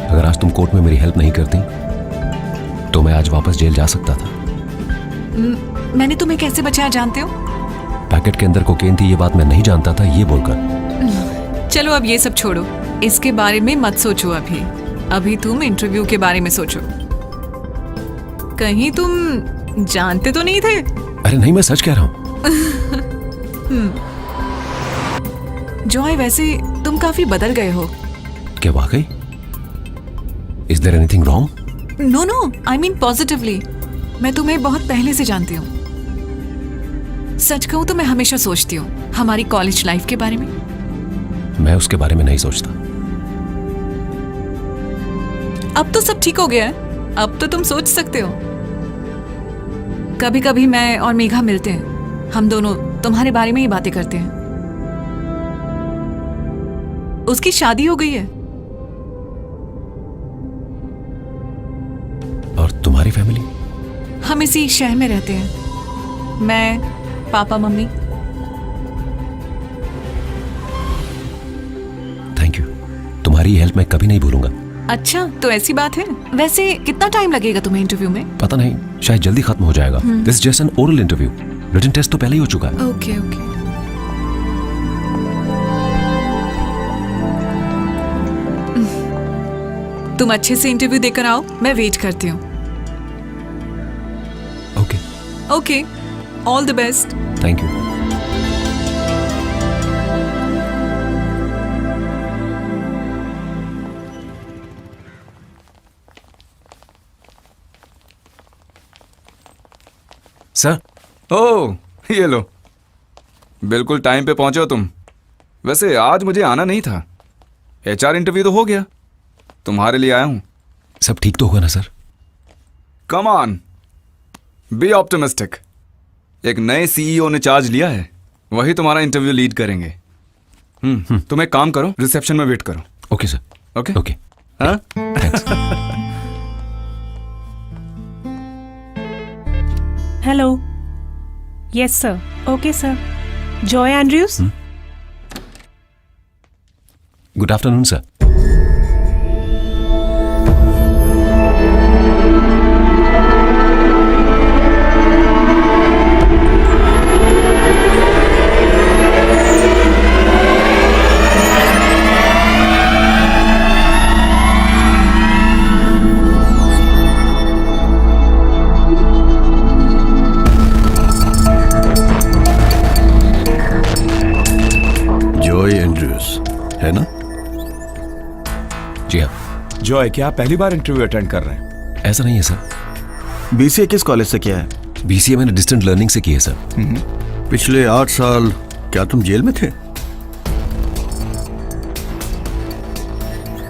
अगर आज तुम कोर्ट में मेरी हेल्प नहीं करती तो मैं आज वापस जेल जा सकता था। मैंने तुम्हें कैसे बचाया जानते हो? पैकेट के अंदर कोकेन थी, ये बात मैं नहीं जानता था, ये बोलकर। चलो अब ये सब छोड़ो, इसके बारे में मत सोचो। अभी तुम इंटरव्यू के बारे में सोचो। कहीं तुम जानते तो नहीं थे? अरे नहीं, मैं सच कह रहा हूँ। जॉय, वैसे तुम काफी बदल गए हो। क्या वाकई? Is there anything wrong? No, I mean positively. मैं तुम्हें बहुत पहले से जानती हूँ। सच कहूँ तो मैं हमेशा सोचती हूँ हमारी कॉलेज लाइफ के बारे में। मैं उसके बारे में नहीं सोचता। अब तो सब ठीक हो गया है, अब तो तुम सोच सकते हो। कभी कभी मैं और मेघा मिलते हैं, हम दोनों तुम्हारे बारे में ही बातें करते हैं। उसकी शादी हो गई है। और तुम्हारी फैमिली? हम इसी शहर में रहते हैं, मैं, पापा, मम्मी। थैंक यू, तुम्हारी हेल्प मैं कभी नहीं भूलूंगा। अच्छा, तो ऐसी बात है। वैसे कितना टाइम लगेगा तुम्हें इंटरव्यू में? पता नहीं, शायद जल्दी खत्म हो जाएगा। This just an oral interview, written test तो पहले ही हो चुका है। ओके। तुम अच्छे से इंटरव्यू देकर आओ, मैं वेट करती हूँ। Okay, all the best. Thank you. Sir. Oh, ये लो, बिल्कुल टाइम पे पहुंचे हो तुम। वैसे आज मुझे आना नहीं था, एचआर इंटरव्यू तो हो गया, तुम्हारे लिए आया हूं। सब ठीक तो होगा ना sir? Come on, be optimistic. एक नए सीईओ ने चार्ज लिया है, वही तुम्हारा इंटरव्यू लीड करेंगे। तुम एक काम करो, रिसेप्शन में वेट करो। Okay sir. Okay okay. हाँ? Hello. Yes sir. Okay sir. Joy Andrews. Good afternoon sir. Joy Andrews है ना? जी हाँ। जॉय, क्या आप पहली बार इंटरव्यू अटेंड कर रहे हैं? ऐसा नहीं है सर। बीसीए किस कॉलेज से किया है? बीसीए मैंने डिस्टेंट लर्निंग से की है सर। पिछले 8 साल क्या तुम जेल में थे?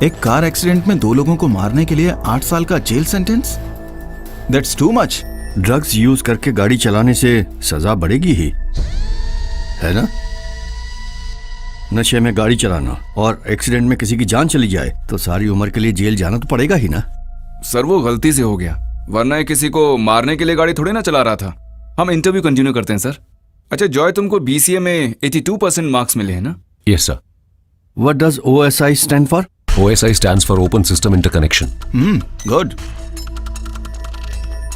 एक कार एक्सीडेंट में 2 लोगों को मारने के लिए 8 साल का jail sentence? That's too much. Drugs use करके गाड़ी चलाने से सजा बढ़ेगी ही, है ना? नशे में गाड़ी चलाना और एक्सीडेंट में किसी की जान चली जाए तो सारी उम्र के लिए जेल जाना तो पड़ेगा ही ना। सर वो गलती से हो गया, वरना ये किसी को मारने के लिए गाड़ी थोड़ी ना चला रहा था। हम इंटरव्यू कंटिन्यू करते हैं सर। अच्छा जॉय, तुमको बीसीए में 82% मार्क्स मिले हैं ना? Yes sir. What does OSI stand for? OSI stands for Open System Interconnection. Good.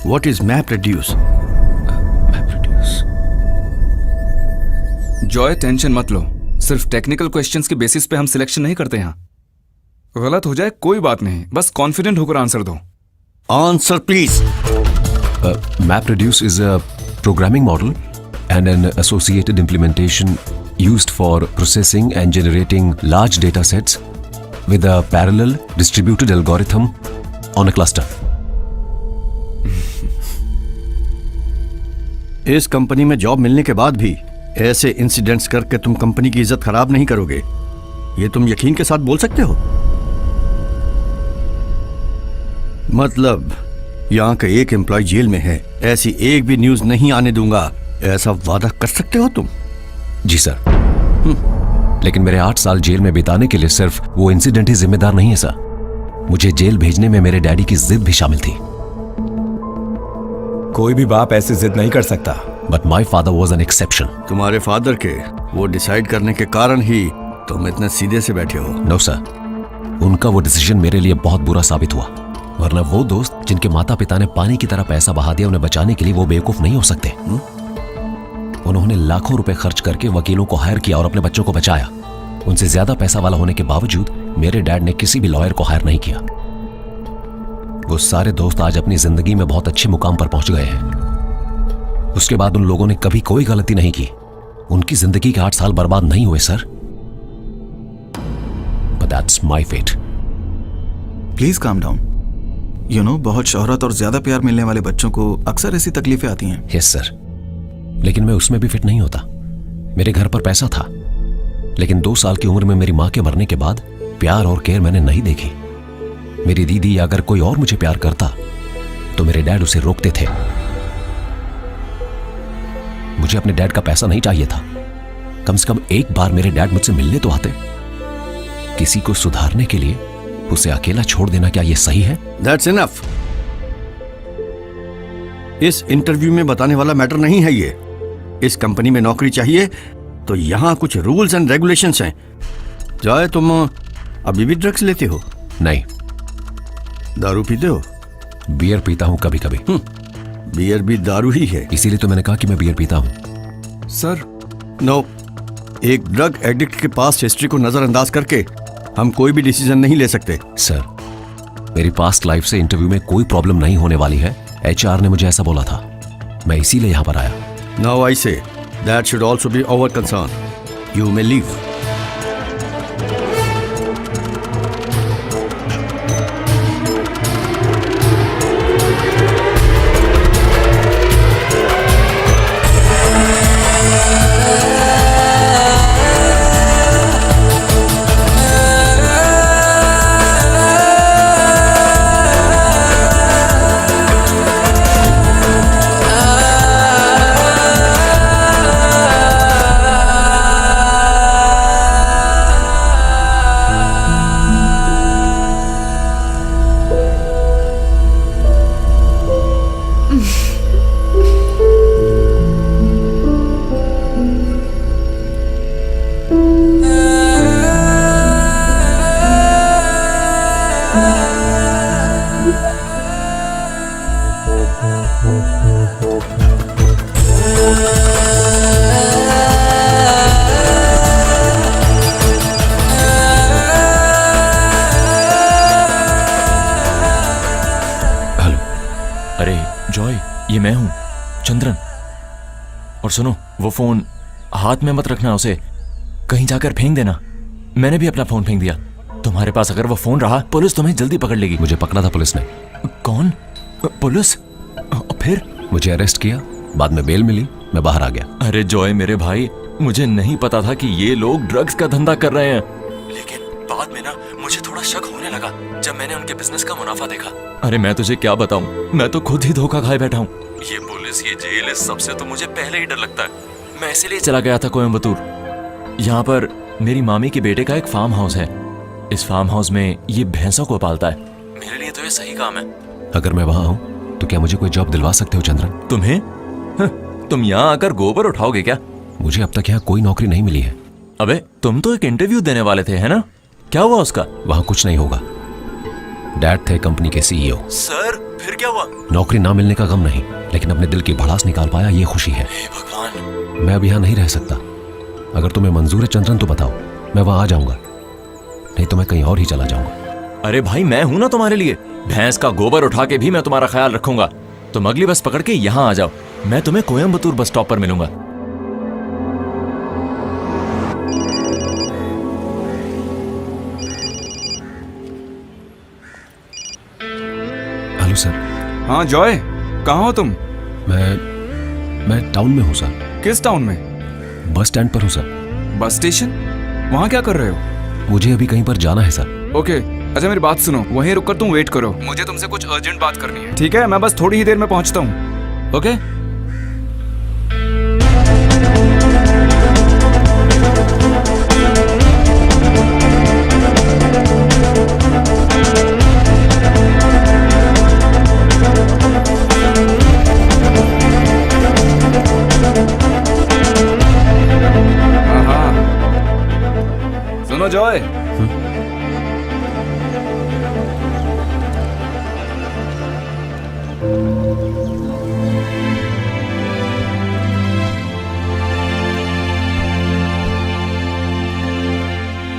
What is MapReduce? Joy tension मत लो, सिर्फ टेक्निकल क्वेश्चंस के बेसिस पे हम सिलेक्शन नहीं करते यहाँ। गलत हो जाए कोई बात नहीं, बस कॉन्फिडेंट होकर आंसर दो। Answer please. MapReduce is a programming model and an associated implementation used for processing and generating large data sets with a parallel distributed algorithm on a cluster. इस कंपनी में जॉब मिलने के बाद भी ऐसे incidents करके तुम कंपनी की इज्जत खराब नहीं करोगे, ये तुम यकीन के साथ बोल सकते हो? मतलब यहाँ का एक एम्प्लॉय जेल में है, ऐसी एक भी न्यूज नहीं आने दूंगा, ऐसा वादा कर सकते हो तुम? जी सर। लेकिन मेरे 8 साल जेल में बिताने के लिए सिर्फ वो इंसिडेंट ही जिम्मेदार नहीं है सर। मुझे जेल भेजने में मेरे डैडी की जिद भी शामिल थी। कोई भी बाप ऐसी जिद नहीं कर सकता। But my father was an exception. तुम्हारे फादर के वो डिसाइड करने के कारण ही तुम इतने सीधे से बैठे हो। नो सर, उनका वो डिसीजन मेरे लिए बहुत बुरा साबित हुआ, वरना वो दोस्त जिनके माता पिता ने पानी की तरह पैसा बहा दिया, उन्हें बचाने के लिए वो बेवकूफ नहीं हो सकते। उन्होंने लाखों रुपए खर्च करके वकीलों को हायर किया और अपने बच्चों को बचाया। उनसे ज्यादा पैसा वाला होने के बावजूद मेरे डैड ने किसी भी लॉयर को हायर नहीं किया। वो सारे दोस्त आज अपनी जिंदगी में बहुत अच्छे मुकाम पर पहुंच गए हैं। उसके बाद उन लोगों ने कभी कोई गलती नहीं की। उनकी जिंदगी के 8 साल बर्बाद नहीं हुए sir. But that's my fate. Please calm down. You know, बहुत शोहरत और ज्यादा प्यार मिलने वाले बच्चों को अक्सर ऐसी तकलीफें आती हैं। यस सर, लेकिन मैं उसमें भी फिट नहीं होता। मेरे घर पर पैसा था, लेकिन 2 साल की उम्र में मेरी मां के मरने के बाद प्यार और केयर मैंने नहीं देखी। मेरी दीदी या अगर कोई और मुझे प्यार करता तो मेरे डैड उसे रोकते थे। मुझे अपने डैड का पैसा नहीं चाहिए था। कम से कम एक बार मेरे डैड मुझसे मिलने तो आते। किसी को सुधारने के लिए उसे अकेला छोड़ देना, क्या यह सही है? That's enough. इस इंटरव्यू में बताने वाला मैटर नहीं है ये। इस कंपनी में नौकरी चाहिए तो यहाँ कुछ रूल्स एंड रेगुलेशंस हैं। जॉय, तुम अभी भी ड्रग्स लेते हो? नहीं। दारू पीते हो? बियर पीता हूं कभी कभी। बियर भी दारू ही है। इसीलिए तो मैंने कहा कि मैं बियर पीता हूं। सर नो, एक ड्रग एडिक्ट के पास हिस्ट्री को नजरअंदाज करके हम कोई भी डिसीजन नहीं ले सकते। सर, मेरी पास्ट लाइफ से इंटरव्यू में कोई प्रॉब्लम नहीं होने वाली है। HR ने मुझे ऐसा बोला था, मैं इसीलिए यहां पर आया। Now I say that should also be our concern. You may leave. मैं हूं, चंद्रन। और सुनो, वो फोन हाथ में मत रखना, उसे कहीं जाकर फेंक देना। मैंने भी अपना फोन फेंक दिया। तुम्हारे पास अगर वो फोन रहा, पुलिस तुम्हें जल्दी पकड़ लेगी। मुझे पकड़ा था पुलिस ने। कौन? पुलिस? फिर? मुझे अरेस्ट किया, बाद में बेल मिली, मैं बाहर आ गया। अरे जॉय मेरे भाई, मुझे नहीं पता था कि ये लोग ड्रग्स का धंधा कर रहे हैं, लेकिन बाद में ना मुझे थोड़ा शक होने लगा जब मैंने उनके बिजनेस का मुनाफा देखा। अरे मैं तुझे क्या बताऊं, मैं तो खुद ही धोखा खाए बैठा हूं। ये पुलिस, ये जेल, इस सब से तो मुझे पहले ही डर लगता है। मैं इसीलिए चला गया था कोयम्बतूर। यहाँ पर मेरी मामी के बेटे का एक फार्म हाउस है। इस फार्म हाउस में ये भैंसों को पालता है। मेरे लिए तो ये सही काम है। अगर मैं वहां हूं तो क्या मुझे कोई जॉब दिलवा सकते हो चंद्रन? तुम्हें? तुम यहाँ आकर गोबर उठाओगे क्या? मुझे अब तक यहाँ कोई नौकरी नहीं मिली है। अबे तुम तो एक इंटरव्यू देने वाले थे, है ना? क्या हुआ उसका? वहां कुछ नहीं होगा। डैड थे कंपनी के सीईओ। सर फिर क्या हुआ? नौकरी ना मिलने का गम नहीं, लेकिन अपने दिल की भड़ास निकाल पाया, ये खुशी है। हे भगवान, मैं अब यहाँ नहीं रह सकता। अगर तुम्हें मंजूर है चंद्रन तो बताओ, मैं वहां आ जाऊंगा, नहीं तो मैं कहीं और ही चला जाऊंगा। अरे भाई मैं हूं ना तुम्हारे लिए। भैंस का गोबर उठा के भी मैं तुम्हारा ख्याल रखूंगा। तुम अगली बस पकड़ के यहाँ आ जाओ, मैं तुम्हें कोयम्बतूर बस स्टॉप पर मिलूंगा। Hello sir. हाँ जॉय, कहाँ हो तुम? मैं टाउन में हूँ सर। किस टाउन में? बस स्टैंड पर हूँ सर। Bus station? वहाँ क्या कर रहे हो? मुझे अभी कहीं पर जाना है सर। ओके, अच्छा मेरी बात सुनो, वहीं रुककर तुम वेट करो, मुझे तुमसे कुछ अर्जेंट बात करनी है। ठीक है, मैं बस थोड़ी ही देर में पहुंचता हूँ। ओके? हाँ, सुनो जॉय,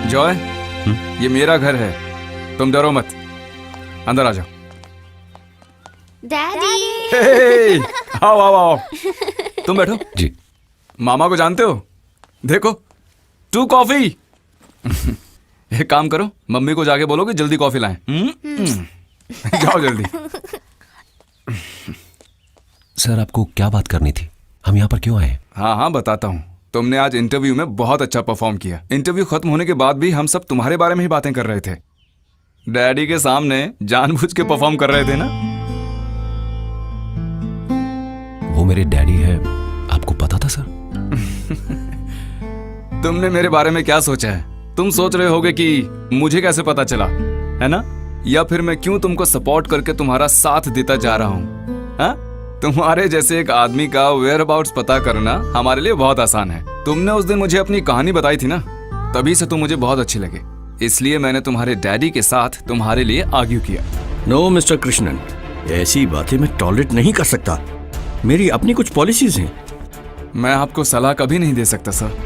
जॉय, ये मेरा घर है, तुम डरो मत, अंदर आ जाओ। डैडी। आओ आओ आओ, तुम बैठो। जी। मामा को जानते हो? देखो, 2 कॉफी। एक काम करो, मम्मी को जाके बोलो कि जल्दी कॉफी लाएं। जाओ जल्दी। सर आपको क्या बात करनी थी? हम यहाँ पर क्यों आए? हाँ हाँ बताता हूँ। तुमने आज इंटरव्यू में बहुत अच्छा परफॉर्म किया। इंटरव्यू खत्म होने के बाद भी हम सब तुम्हारे बारे में ही बातें कर रहे थे। डैडी के सामने जानबूझ के परफॉर्म कर रहे थे ना? वो मेरे डैडी है, आपको पता था सर? तुमने मेरे बारे में क्या सोचा है? तुम सोच रहे होगे कि मुझे कैसे पता चला, है ना? या फिर मैं क्यों तुमको सपोर्ट करके तुम्हारा साथ देता जा रहा हूँ? हाँ? तुम्हारे जैसे एक आदमी का वेयर अबाउट्स पता करना हमारे लिए बहुत आसान है। तुमने उस दिन मुझे अपनी कहानी बताई थी ना, तभी से तुम मुझे बहुत अच्छे लगे, इसलिए मैंने तुम्हारे डैडी के साथ तुम्हारे लिए आर्ग्यू किया। नो मिस्टर कृष्णन, ऐसी बातें मैं टॉलरेट नहीं कर सकता। मेरी अपनी कुछ पॉलिसीज हैं। मैं आपको सलाह कभी नहीं दे सकता सर।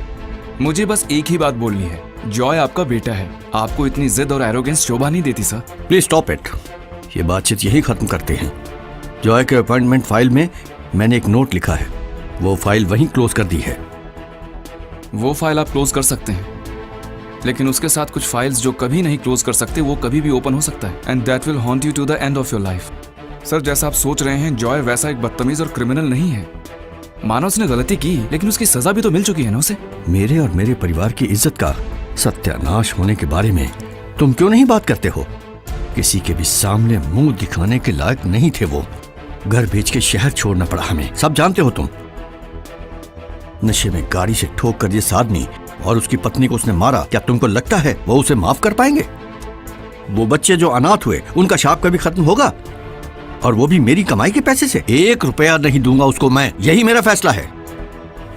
मुझे बस एक ही बात बोलनी है, जॉय आपका बेटा है, आपको इतनी जिद और एरोगेंस शोभा नहीं देती सर। Please stop it. ये बातचीत यही खत्म करते हैं। जॉय के अपॉइंटमेंट फाइल में मैंने एक नोट लिखा है, वो फाइल वहीं क्लोज कर दी है। वो फाइल आप क्लोज कर सकते हैं, लेकिन उसके साथ कुछ फाइल्स जो कभी नहीं क्लोज कर सकते वो कभी भी ओपन हो सकता है, and that will haunt you to the end of your life. Sir जैसा आप सोच रहे हैं, जॉय वैसा एक बदतमीज और क्रिमिनल नहीं है। मानो उसने गलती की, लेकिन उसकी सजा भी तो मिल चुकी है ना उसे। मेरे और मेरे परिवार की इज्जत का सत्यानाश होने के बारे में तुम क्यों नहीं बात करते हो? किसी के भी सामने मुंह दिखाने के लायक नहीं थे वो। घर बेच के शहर छोड़ना पड़ा हमें, सब जानते हो तुम। नशे में गाड़ी से ठोक कर जिस आदमी और उसकी पत्नी को उसने मारा, क्या तुमको लगता है वो उसे माफ कर पाएंगे? वो बच्चे जो अनाथ हुए, उनका शाप कभी खत्म होगा? और वो भी मेरी कमाई के पैसे से? 1 रुपया नहीं दूंगा उसको मैं, यही मेरा फैसला है।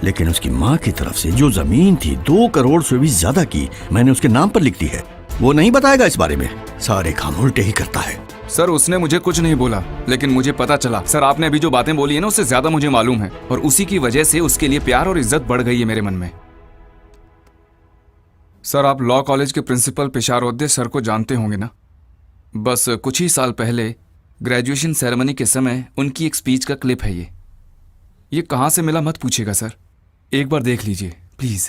लेकिन उसकी माँ की तरफ से जो जमीन थी 2 करोड़ से भी ज्यादा की, मैंने उसके नाम पर लिख दी है। वो नहीं बताएगा इस बारे में, सारे काम उल्टे ही करता है। सर उसने मुझे कुछ नहीं बोला, लेकिन मुझे पता चला। सर आपने अभी जो बातें बोली है ना, उससे ज्यादा मुझे मालूम है, और उसी की वजह से उसके लिए प्यार और इज्जत बढ़ गई है मेरे मन में। सर आप लॉ कॉलेज के प्रिंसिपल पिशारोद्दे सर को जानते होंगे ना? बस कुछ ही साल पहले ग्रेजुएशन सेरेमनी के समय उनकी एक स्पीच का क्लिप है ये कहाँ से मिला मत पूछेगा सर, एक बार देख लीजिए प्लीज।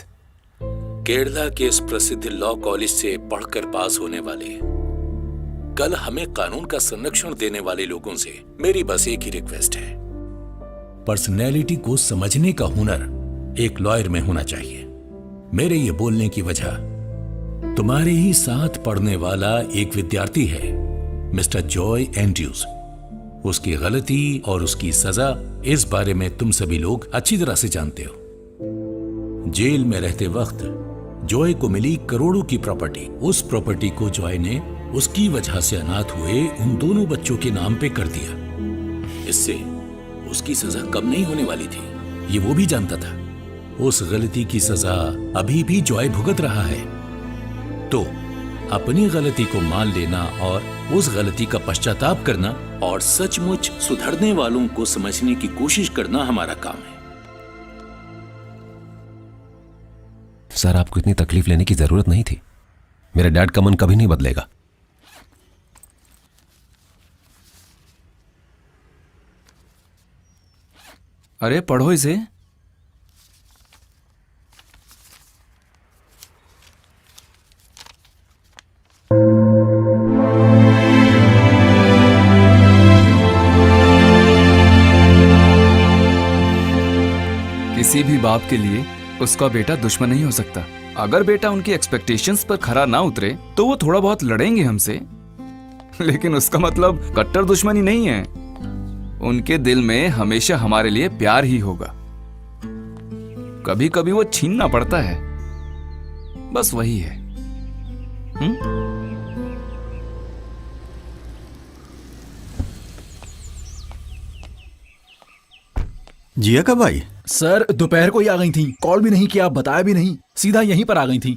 केरला के इस प्रसिद्ध लॉ कॉलेज से पढ़कर पास होने वाले, कल हमें कानून का संरक्षण देने वाले लोगों से मेरी बस एक ही रिक्वेस्ट है, पर्सनैलिटी को समझने का हुनर एक लॉयर में होना चाहिए। मेरे ये बोलने की वजह, तुम्हारे ही साथ पढ़ने वाला एक विद्यार्थी है, मिस्टर जॉय एंड्रयूज। उसकी गलती और उसकी सजा, इस बारे में तुम सभी लोग अच्छी तरह से जानते हो। जेल में रहते वक्त जॉय को मिली करोड़ों की प्रॉपर्टी, उस प्रॉपर्टी को जॉय ने उसकी वजह से अनाथ हुए उन दोनों बच्चों के नाम पे कर दिया। इससे उसकी सजा कम नहीं होने वाली थी, ये वो भी जानता था। उस गलती की सजा अभी भी जॉय भुगत रहा है। तो अपनी गलती को मान लेना और उस गलती का पश्चाताप करना और सचमुच सुधरने वालों को समझने की कोशिश करना हमारा काम है। सर, आपको इतनी तकलीफ लेने की जरूरत नहीं थी। मेरे डैड का मन कभी नहीं बदलेगा। अरे पढ़ो इसे। किसी भी बाप के लिए उसका बेटा दुश्मन नहीं हो सकता। अगर बेटा उनकी एक्सपेक्टेशंस पर खरा ना उतरे तो वो थोड़ा बहुत लड़ेंगे हमसे, लेकिन उसका मतलब कट्टर दुश्मनी नहीं है। उनके दिल में हमेशा हमारे लिए प्यार ही होगा। कभी कभी वो छीनना पड़ता है, बस वही है। जिया कब आई? सर दोपहर को ही आ गई थी, कॉल भी नहीं किया, बताया भी नहीं, सीधा यहीं पर आ गई थी।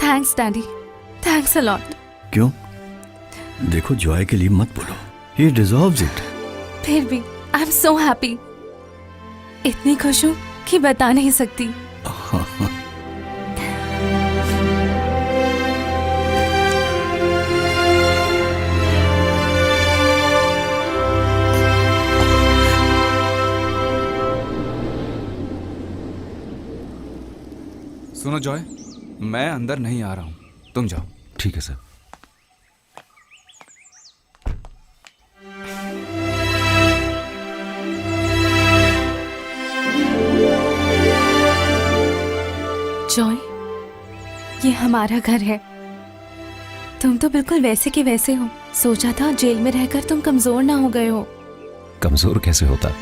Thanks daddy, thanks a lot. क्यों? देखो, जॉय के लिए मत बोलो, ही डिजर्व्स इट। फिर भी आई एम सो हैप्पी, इतनी खुश हूँ कि बता नहीं सकती। सुनो जॉय, मैं अंदर नहीं आ रहा हूं, तुम जाओ। ठीक है सर। जॉय, ये हमारा घर है। तुम तो बिल्कुल वैसे के वैसे हो। सोचा था जेल में रहकर तुम कमजोर ना हो गए हो। कमजोर कैसे होता?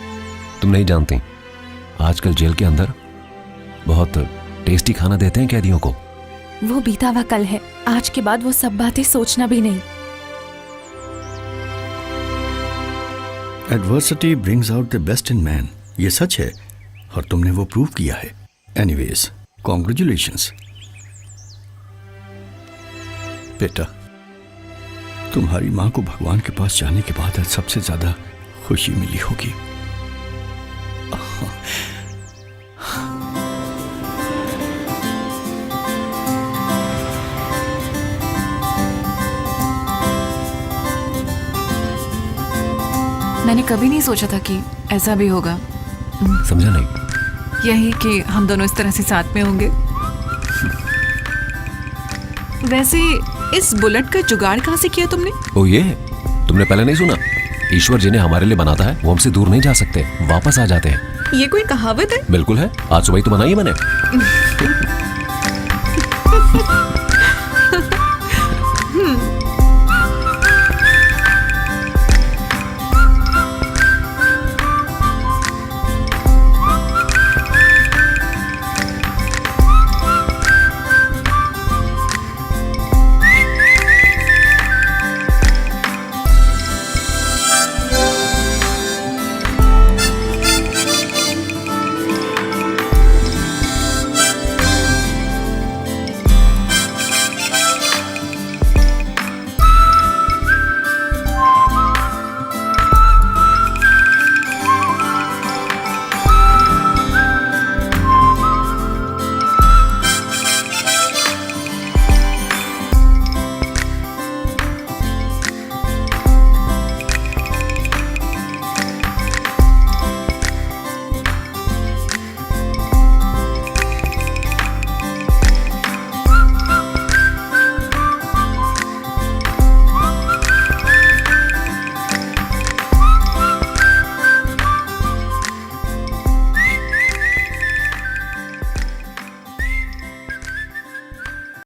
तुम नहीं जानती, आजकल जेल के अंदर बहुत टेस्टी खाना देते हैं कैदियों को। वो बीता हुआ कल है, आज के बाद वो सब बातें सोचना भी नहीं। Adversity brings out the best in man, ये सच है और तुमने वो प्रूव किया है। एनीवेज, कॉन्ग्रेचुलेशंस बेटा। तुम्हारी माँ को भगवान के पास जाने के बाद आज सबसे ज्यादा खुशी मिली होगी। मैंने कभी नहीं सोचा था कि ऐसा भी होगा। समझा नहीं? यही कि हम दोनों इस तरह से साथ में होंगे। वैसे इस बुलेट का जुगाड़ कहाँ से किया तुमने? ओ ये तुमने पहले नहीं सुना? ईश्वर जिन्हें हमारे लिए बनाता है वो हमसे दूर नहीं जा सकते, वापस आ जाते हैं। ये कोई कहावत है? बिल्कुल है, आज सुबह ही तो बनाई है मैंने।